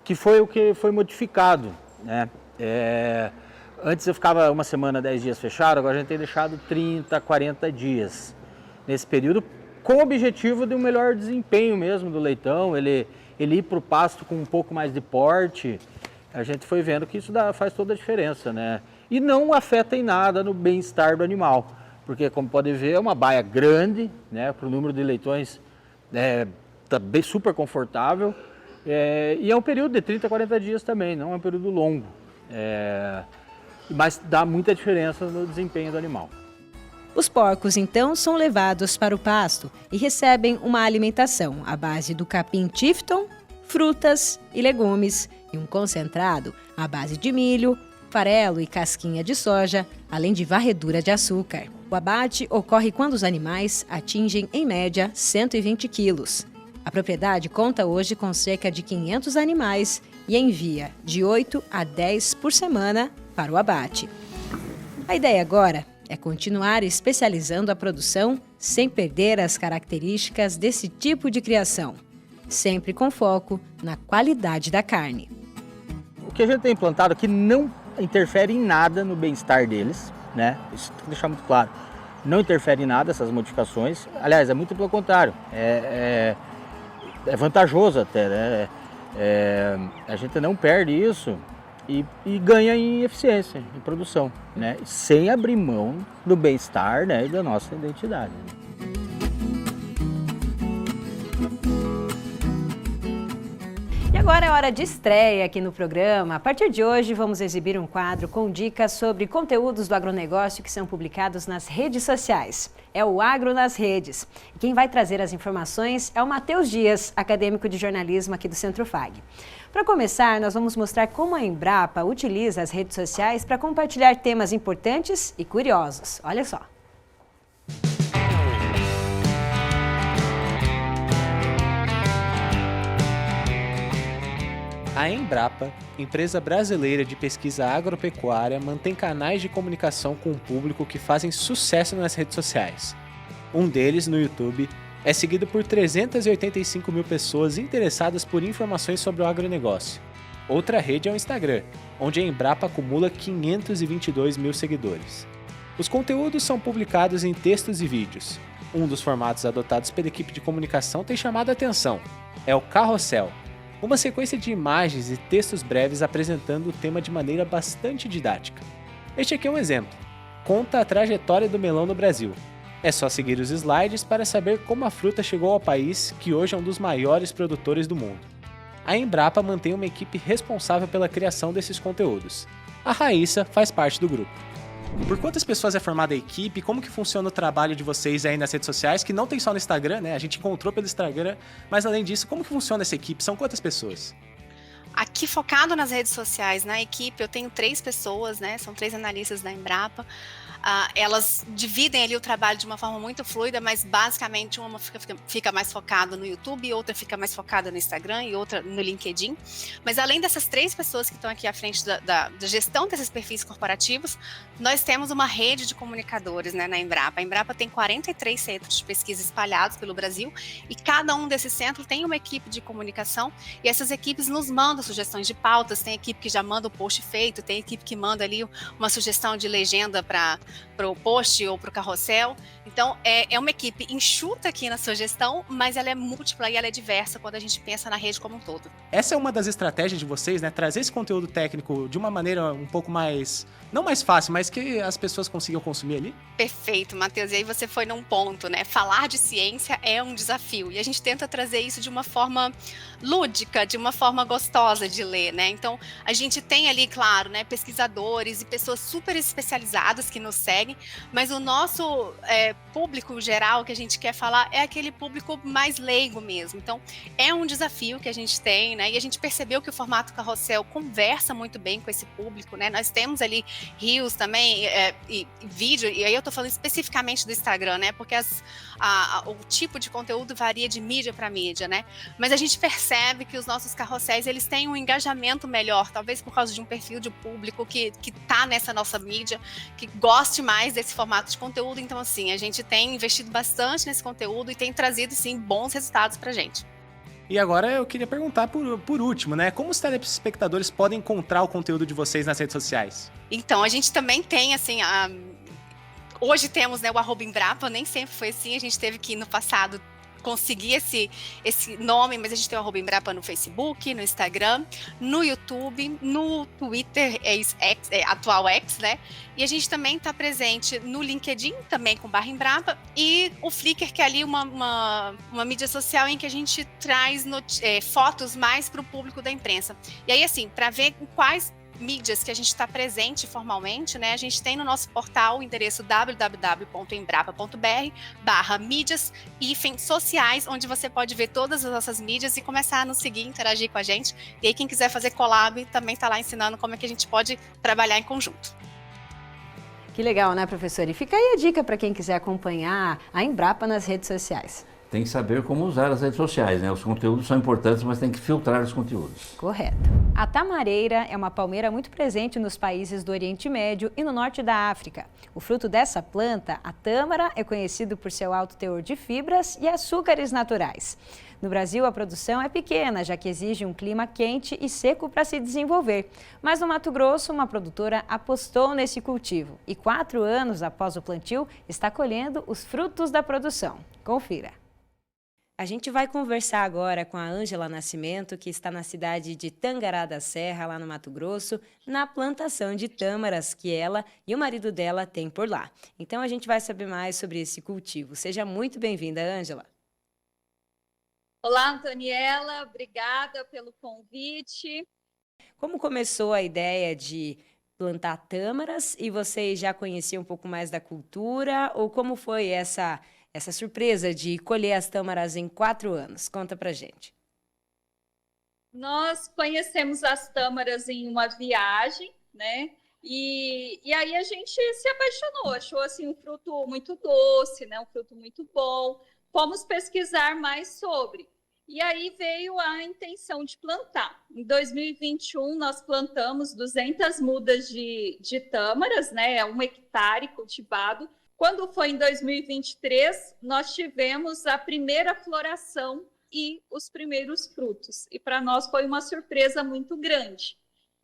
que foi o que foi modificado, né? Antes eu ficava uma semana, 10 dias fechado, agora a gente tem deixado 30, 40 dias nesse período, com o objetivo de um melhor desempenho mesmo do leitão, ele ir para o pasto com um pouco mais de porte. A gente foi vendo que isso faz toda a diferença, né? E não afeta em nada no bem-estar do animal, porque, como pode ver, é uma baia grande, né? Para o número de leitões está bem super confortável, e é um período de 30, 40 dias também, não é um período longo, mas dá muita diferença no desempenho do animal. Os porcos, então, são levados para o pasto e recebem uma alimentação à base do capim Tifton, frutas e legumes, e um concentrado à base de milho, farelo e casquinha de soja, além de varredura de açúcar. O abate ocorre quando os animais atingem, em média, 120 quilos. A propriedade conta hoje com cerca de 500 animais e envia de 8 a 10 por semana para o abate. A ideia agora é continuar especializando a produção sem perder as características desse tipo de criação, sempre com foco na qualidade da carne. O que a gente tem implantado aqui não interfere em nada no bem-estar deles, né? Isso tem que deixar muito claro. Não interfere em nada essas modificações. Aliás, é muito pelo contrário. É vantajoso até, né? A gente não perde isso e ganha em eficiência, em produção, né? Sem abrir mão do bem-estar, né, e da nossa identidade. E agora é hora de estreia aqui no programa. A partir de hoje, vamos exibir um quadro com dicas sobre conteúdos do agronegócio que são publicados nas redes sociais. É o Agro nas Redes. E quem vai trazer as informações é o Matheus Dias, acadêmico de jornalismo aqui do Centro FAG. Para começar, nós vamos mostrar como a Embrapa utiliza as redes sociais para compartilhar temas importantes e curiosos. Olha só. A Embrapa, empresa brasileira de pesquisa agropecuária, mantém canais de comunicação com o público que fazem sucesso nas redes sociais. Um deles, no YouTube, É seguido por 385 mil pessoas interessadas por informações sobre o agronegócio. Outra rede é o Instagram, onde a Embrapa acumula 522 mil seguidores. Os conteúdos são publicados em textos e vídeos. Um dos formatos adotados pela equipe de comunicação tem chamado a atenção. É o Carrossel, uma sequência de imagens e textos breves apresentando o tema de maneira bastante didática. Este aqui é um exemplo. Conta a trajetória do melão no Brasil. É só seguir os slides para saber como a fruta chegou ao país, que hoje é um dos maiores produtores do mundo. A Embrapa mantém uma equipe responsável pela criação desses conteúdos. A Raíssa faz parte do grupo. Por quantas pessoas é formada a equipe? Como que funciona o trabalho de vocês aí nas redes sociais? Que não tem só no Instagram, né? A gente encontrou pelo Instagram, mas além disso, como que funciona essa equipe? São quantas pessoas? Aqui focado nas redes sociais, na equipe, eu tenho 3 pessoas, né? São 3 analistas da Embrapa. Elas dividem ali o trabalho de uma forma muito fluida, mas basicamente uma fica mais focada no YouTube, outra fica mais focada no Instagram e outra no LinkedIn. Mas além dessas 3 pessoas que estão aqui à frente da gestão desses perfis corporativos, nós temos uma rede de comunicadores, né, na Embrapa. A Embrapa tem 43 centros de pesquisa espalhados pelo Brasil e cada um desses centros tem uma equipe de comunicação e essas equipes nos mandam sugestões de pautas, tem equipe que já manda o post feito, tem equipe que manda ali uma sugestão de legenda para o post ou para o carrossel. Então, é uma equipe enxuta aqui na sua gestão, mas ela é múltipla e ela é diversa quando a gente pensa na rede como um todo. Essa é uma das estratégias de vocês, né? Trazer esse conteúdo técnico de uma maneira um pouco mais, não mais fácil, mas que as pessoas consigam consumir ali? Perfeito, Matheus. E aí você foi num ponto, né? Falar de ciência é um desafio. E a gente tenta trazer isso de uma forma lúdica, de uma forma gostosa de ler, né? Então, a gente tem ali, claro, né, pesquisadores e pessoas super especializadas que nos seguem, mas o nosso público geral que a gente quer falar é aquele público mais leigo mesmo. Então, é um desafio que a gente tem, né? E a gente percebeu que o formato carrossel conversa muito bem com esse público, né? Nós temos ali reels também e vídeo, e aí eu tô falando especificamente do Instagram, né? Porque o tipo de conteúdo varia de mídia para mídia, né? Mas a gente percebe que os nossos carrosséis, eles têm um engajamento melhor, talvez por causa de um perfil de público que tá nessa nossa mídia, que goste mais desse formato de conteúdo. Então, assim, a gente tem investido bastante nesse conteúdo e tem trazido, sim, bons resultados pra gente. E agora eu queria perguntar por último, né? Como os telespectadores podem encontrar o conteúdo de vocês nas redes sociais? Então, a gente também tem, assim, hoje temos, né, o @Embrapa, nem sempre foi assim, a gente teve que no passado conseguir esse nome, mas a gente tem o @Embrapa no Facebook, no Instagram, no YouTube, no Twitter, atual X, né? E a gente também está presente no LinkedIn, também com /Embrapa, e o Flickr, que é ali uma mídia social em que a gente traz fotos mais para o público da imprensa. E aí, assim, para ver quais mídias que a gente está presente formalmente, né? A gente tem no nosso portal o endereço www.embrapa.br/mídias-sociais, onde você pode ver todas as nossas mídias e começar a nos seguir, interagir com a gente. E aí quem quiser fazer collab também está lá ensinando como é que a gente pode trabalhar em conjunto. Que legal, né, professora? E fica aí a dica para quem quiser acompanhar a Embrapa nas redes sociais. Tem que saber como usar as redes sociais, né? Os conteúdos são importantes, mas tem que filtrar os conteúdos. Correto. A tamareira é uma palmeira muito presente nos países do Oriente Médio e no norte da África. O fruto dessa planta, a tâmara, é conhecido por seu alto teor de fibras e açúcares naturais. No Brasil, a produção é pequena, já que exige um clima quente e seco para se desenvolver. Mas no Mato Grosso, uma produtora apostou nesse cultivo e 4 anos após o plantio, está colhendo os frutos da produção. Confira. A gente vai conversar agora com a Ângela Nascimento, que está na cidade de Tangará da Serra, lá no Mato Grosso, na plantação de tâmaras que ela e o marido dela têm por lá. Então a gente vai saber mais sobre esse cultivo. Seja muito bem-vinda, Ângela. Olá, Antoniela, obrigada pelo convite. Como começou a ideia de plantar tâmaras e vocês já conheciam um pouco mais da cultura ou como foi essa surpresa de colher as tâmaras em 4 anos? Conta pra gente. Nós conhecemos as tâmaras em uma viagem, né? E aí a gente se apaixonou, achou assim um fruto muito doce, né? Um fruto muito bom. Fomos pesquisar mais sobre. E aí veio a intenção de plantar. Em 2021, nós plantamos 200 mudas de tâmaras, né? 1 hectare cultivado. Quando foi em 2023, nós tivemos a primeira floração e os primeiros frutos. E para nós foi uma surpresa muito grande.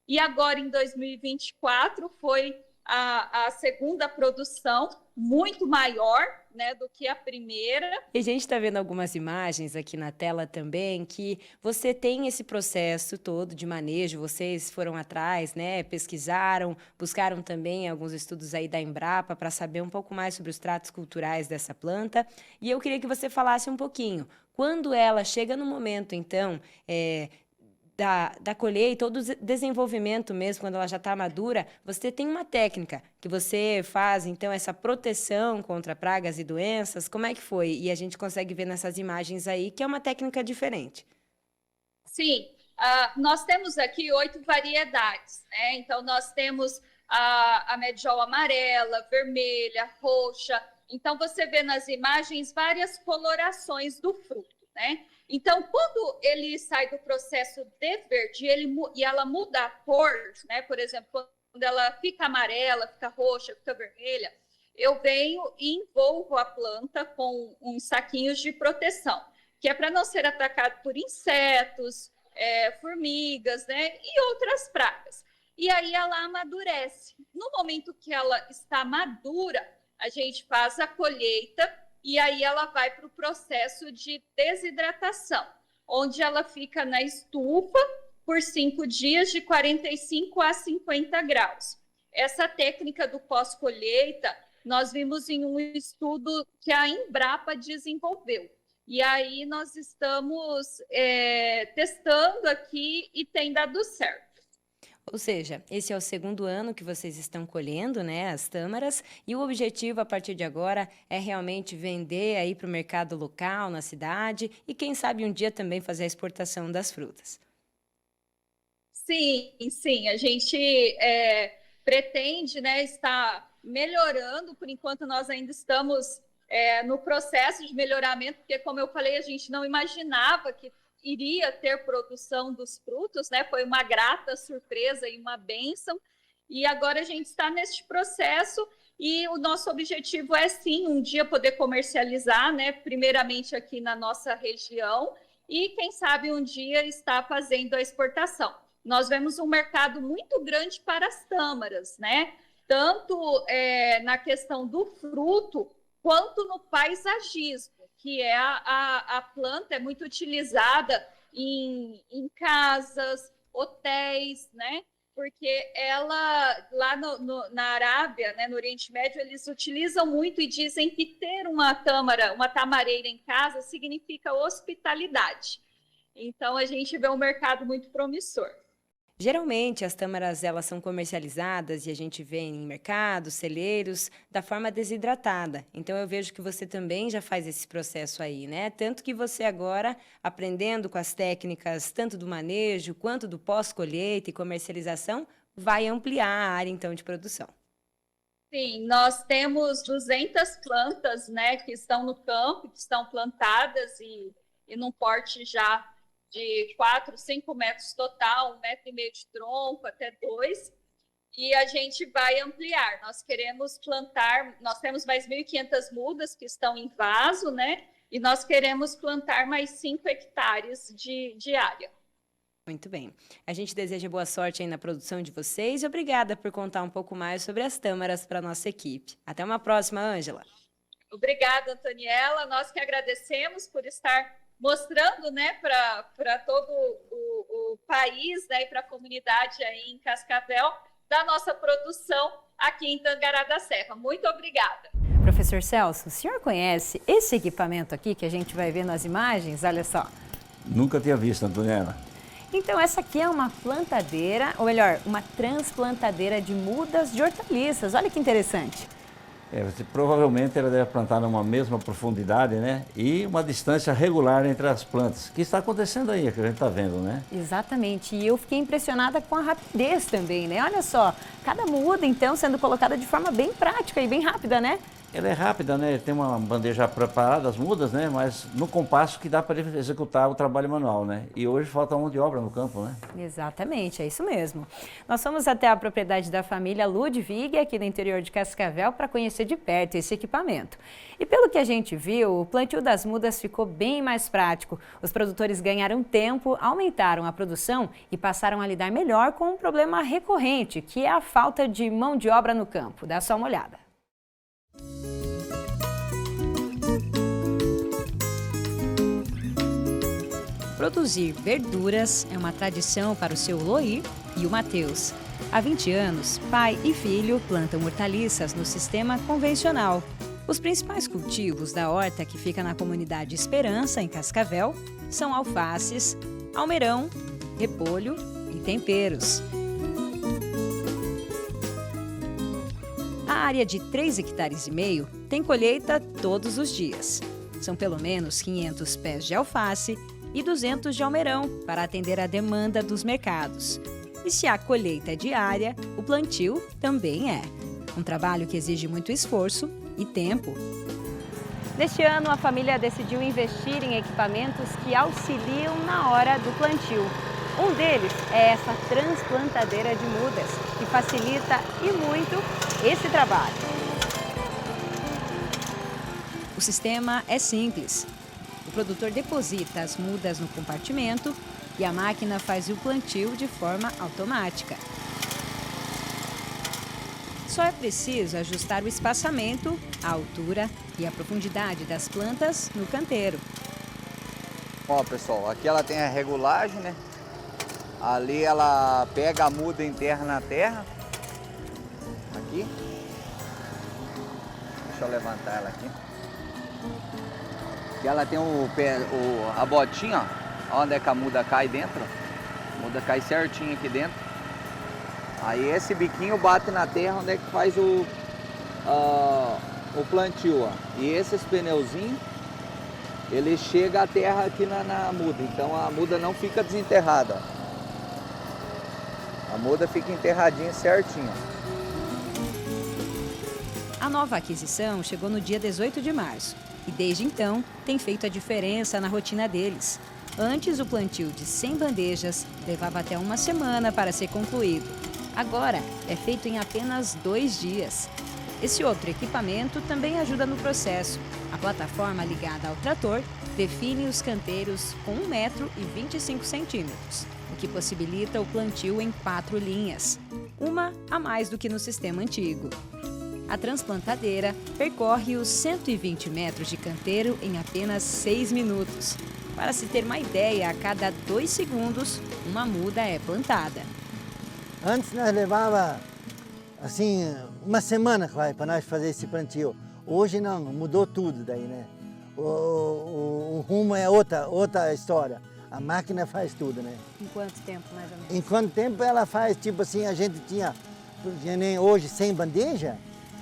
E agora, em 2024, foi a segunda produção, muito maior, né, do que a primeira. E a gente está vendo algumas imagens aqui na tela também, que você tem esse processo todo de manejo, vocês foram atrás, né, pesquisaram, buscaram também alguns estudos aí da Embrapa para saber um pouco mais sobre os tratos culturais dessa planta. E eu queria que você falasse um pouquinho, quando ela chega no momento, então, da colheita ou do desenvolvimento mesmo, quando ela já está madura, você tem uma técnica que você faz, então, essa proteção contra pragas e doenças. Como é que foi? E a gente consegue ver nessas imagens aí que é uma técnica diferente. Sim, nós temos aqui 8 variedades, né? Então, nós temos a mediol amarela, vermelha, roxa. Então, você vê nas imagens várias colorações do fruto, né? Então, quando ele sai do processo de verde e ela muda a cor, né? Por exemplo, quando ela fica amarela, fica roxa, fica vermelha, eu venho e envolvo a planta com uns saquinhos de proteção, que é para não ser atacado por insetos, formigas, né? E outras pragas. E aí ela amadurece. No momento que ela está madura, a gente faz a colheita e aí ela vai para o processo de desidratação, onde ela fica na estufa por 5 dias, de 45 a 50 graus. Essa técnica do pós-colheita, nós vimos em um estudo que a Embrapa desenvolveu. E aí nós estamos testando aqui e tem dado certo. Ou seja, esse é o segundo ano que vocês estão colhendo, né, as tâmaras, e o objetivo a partir de agora é realmente vender aí para o mercado local, na cidade, e quem sabe um dia também fazer a exportação das frutas. Sim, sim, a gente pretende, né, estar melhorando. Por enquanto nós ainda estamos no processo de melhoramento, porque, como eu falei, a gente não imaginava que iria ter produção dos frutos, né? Foi uma grata surpresa e uma bênção. E agora a gente está neste processo e o nosso objetivo é, sim, um dia poder comercializar, né? Primeiramente aqui na nossa região e, quem sabe, um dia estar fazendo a exportação. Nós vemos um mercado muito grande para as tâmaras, né? Tanto na questão do fruto, quanto no paisagismo, que é a planta é muito utilizada em casas, hotéis, né? Porque ela, lá na Arábia, né, no Oriente Médio, eles utilizam muito e dizem que ter uma tamareira em casa significa hospitalidade. Então, a gente vê um mercado muito promissor. Geralmente, as tâmaras elas são comercializadas e a gente vê em mercados, celeiros, da forma desidratada. Então, eu vejo que você também já faz esse processo aí, né? Tanto que você agora, aprendendo com as técnicas tanto do manejo quanto do pós-colheita e comercialização, vai ampliar a área, então, de produção. Sim, nós temos 200 plantas, né, que estão no campo, que estão plantadas e num porte já de 4, 5 metros total, 1,5 metro de tronco, até 2, e a gente vai ampliar. Nós queremos plantar, nós temos mais 1.500 mudas que estão em vaso, né? E nós queremos plantar mais 5 hectares de área. Muito bem. A gente deseja boa sorte aí na produção de vocês e obrigada por contar um pouco mais sobre as tâmaras para a nossa equipe. Até uma próxima, Ângela. Obrigada, Antoniela. Nós que agradecemos por estar mostrando, né, para todo o país, né, e para a comunidade aí em Cascavel, da nossa produção aqui em Tangará da Serra. Muito obrigada. Professor Celso, o senhor conhece esse equipamento aqui que a gente vai ver nas imagens? Olha só. Nunca tinha visto, Antoniela. Então, essa aqui é uma plantadeira, ou melhor, uma transplantadeira de mudas de hortaliças. Olha que interessante. Provavelmente ela deve plantar numa mesma profundidade, né? E uma distância regular entre as plantas, que está acontecendo aí, que a gente está vendo, né? Exatamente, e eu fiquei impressionada com a rapidez também, né? Olha só, cada muda, então, sendo colocada de forma bem prática e bem rápida, né? Ela é rápida, né? Tem uma bandeja preparada, as mudas, né? Mas no compasso que dá para executar o trabalho manual, né? E hoje falta mão de obra no campo, né? Exatamente, é isso mesmo. Nós fomos até a propriedade da família Ludwig, aqui no interior de Cascavel, para conhecer de perto esse equipamento. E pelo que a gente viu, o plantio das mudas ficou bem mais prático. Os produtores ganharam tempo, aumentaram a produção e passaram a lidar melhor com um problema recorrente, que é a falta de mão de obra no campo. Dá só uma olhada. Produzir verduras é uma tradição para o seu Loir e o Matheus. Há 20 anos, pai e filho plantam hortaliças no sistema convencional. Os principais cultivos da horta que fica na comunidade Esperança, em Cascavel, são alfaces, almeirão, repolho e temperos. A área de 3,5 hectares tem colheita todos os dias. São pelo menos 500 pés de alface e 200 de almeirão para atender a demanda dos mercados. E se a colheita é diária, o plantio também é. Um trabalho que exige muito esforço e tempo. Neste ano, a família decidiu investir em equipamentos que auxiliam na hora do plantio. Um deles é essa transplantadeira de mudas, que facilita e muito esse trabalho. O sistema é simples. O produtor deposita as mudas no compartimento e a máquina faz o plantio de forma automática. Só é preciso ajustar o espaçamento, a altura e a profundidade das plantas no canteiro. Ó, pessoal, aqui ela tem a regulagem, né? Ali ela pega a muda e enterra na terra. Aqui. Deixa eu levantar ela aqui. Aqui ela tem a botinha, ó, onde é que a muda cai dentro. A muda cai certinho aqui dentro. Aí esse biquinho bate na terra onde é que faz o plantio, ó. E esses pneuzinhos, ele chega à terra aqui na muda. Então a muda não fica desenterrada, ó. A muda fica enterradinha certinho. A nova aquisição chegou no dia 18 de março e desde então tem feito a diferença na rotina deles. Antes, o plantio de 100 bandejas levava até uma semana para ser concluído. Agora, é feito em apenas 2 dias. Esse outro equipamento também ajuda no processo. A plataforma ligada ao trator define os canteiros com 1,25 m, o que possibilita o plantio em 4 linhas, uma a mais do que no sistema antigo. A transplantadeira percorre os 120 metros de canteiro em apenas 6 minutos. Para se ter uma ideia, a cada 2 segundos, uma muda é plantada. Antes nós levava, assim, uma semana para nós fazer esse plantio. Hoje não, mudou tudo daí, né? O rumo é outra história. A máquina faz tudo, né? Em quanto tempo, mais ou menos? Em quanto tempo ela faz, tipo assim, a gente tinha nem hoje 100 bandejas,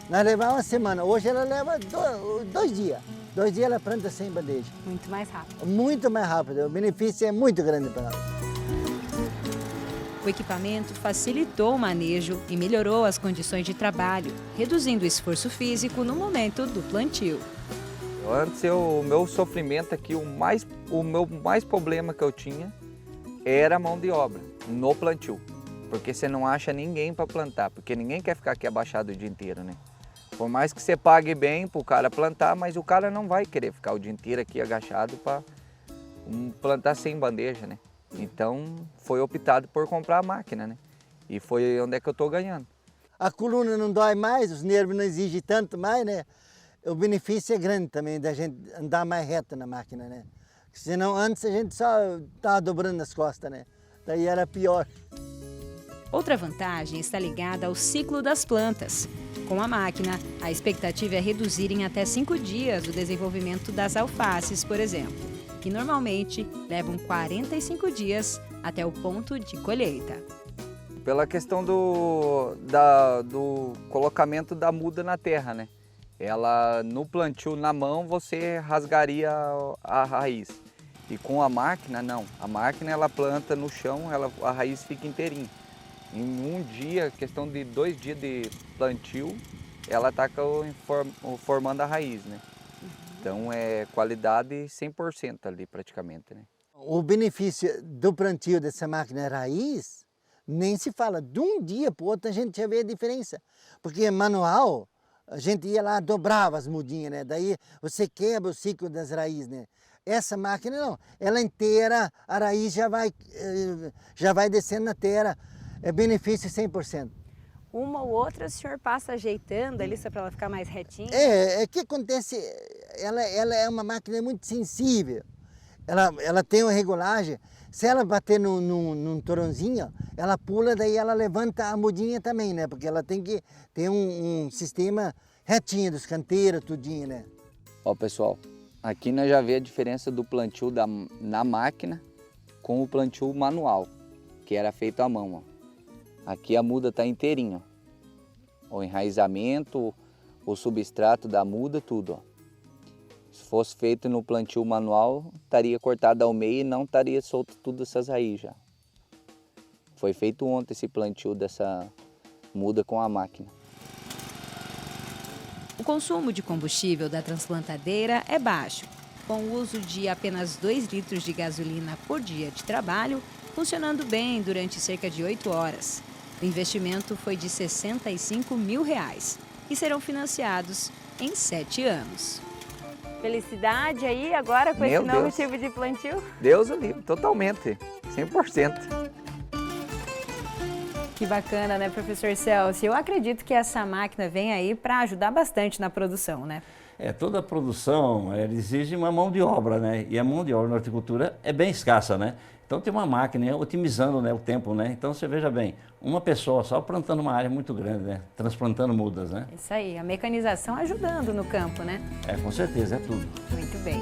nós levávamos uma semana. Hoje ela leva 2 dias. 2 dias ela planta 100 bandejas. Muito mais rápido. Muito mais rápido. O benefício é muito grande para nós. O equipamento facilitou o manejo e melhorou as condições de trabalho, reduzindo o esforço físico no momento do plantio. Antes, o meu sofrimento aqui, o meu mais problema que eu tinha era a mão de obra no plantio. Porque você não acha ninguém para plantar, porque ninguém quer ficar aqui abaixado o dia inteiro, né? Por mais que você pague bem para o cara plantar, mas o cara não vai querer ficar o dia inteiro aqui agachado para plantar 100 bandeja, né? Então, foi optado por comprar a máquina, né? E foi onde é que eu estou ganhando. A coluna não dói mais, os nervos não exigem tanto mais, né? O benefício é grande também da gente andar mais reto na máquina, né? Senão antes a gente só estava dobrando as costas, né? Daí era pior. Outra vantagem está ligada ao ciclo das plantas. Com a máquina, a expectativa é reduzir em até 5 dias o desenvolvimento das alfaces, por exemplo, que normalmente levam 45 dias até o ponto de colheita. Pela questão do colocamento da muda na terra, né? Ela, no plantio na mão, você rasgaria a raiz. E com a máquina, não. A máquina, ela planta no chão, a raiz fica inteirinha. Em um dia, questão de 2 dias de plantio, ela está formando a raiz, né? Então é qualidade 100% ali praticamente, né? O benefício do plantio dessa máquina raiz, nem se fala. De um dia para o outro a gente já vê a diferença. Porque manual, a gente ia lá, dobrava as mudinhas, né? Daí você quebra o ciclo das raízes, né? Essa máquina não, ela inteira, a raiz já vai descendo na terra, é benefício 100%. Uma ou outra o senhor passa ajeitando ali só para ela ficar mais retinha? É que acontece, ela é uma máquina muito sensível, ela tem uma regulagem, se ela bater num torãozinho, ela pula, daí ela levanta a mudinha também, né? Porque ela tem que ter um sistema retinho dos canteiros, tudinho, né? Ó pessoal, aqui nós já vê a diferença do plantio na máquina com o plantio manual, que era feito à mão, ó. Aqui a muda está inteirinha, ó. O enraizamento, o substrato da muda, tudo, ó. Se fosse feito no plantio manual, estaria cortado ao meio e não estaria solto tudo essas raízes já. Foi feito ontem esse plantio dessa muda com a máquina. O consumo de combustível da transplantadeira é baixo. Com o uso de apenas 2 litros de gasolina por dia de trabalho, funcionando bem durante cerca de 8 horas. O investimento foi de R$ 65 mil e serão financiados em 7 anos. Felicidade aí agora com esse novo tipo de plantio? Deus o livre, totalmente, 100%. Que bacana, né, professor Celso? Eu acredito que essa máquina vem aí para ajudar bastante na produção, né? Toda a produção exige uma mão de obra, né? E a mão de obra na horticultura é bem escassa, né? Então tem uma máquina otimizando, né, o tempo, né? Então você veja bem, uma pessoa só plantando uma área muito grande, né? Transplantando mudas, né? Isso aí, a mecanização ajudando no campo, né? Com certeza, é tudo. Muito bem.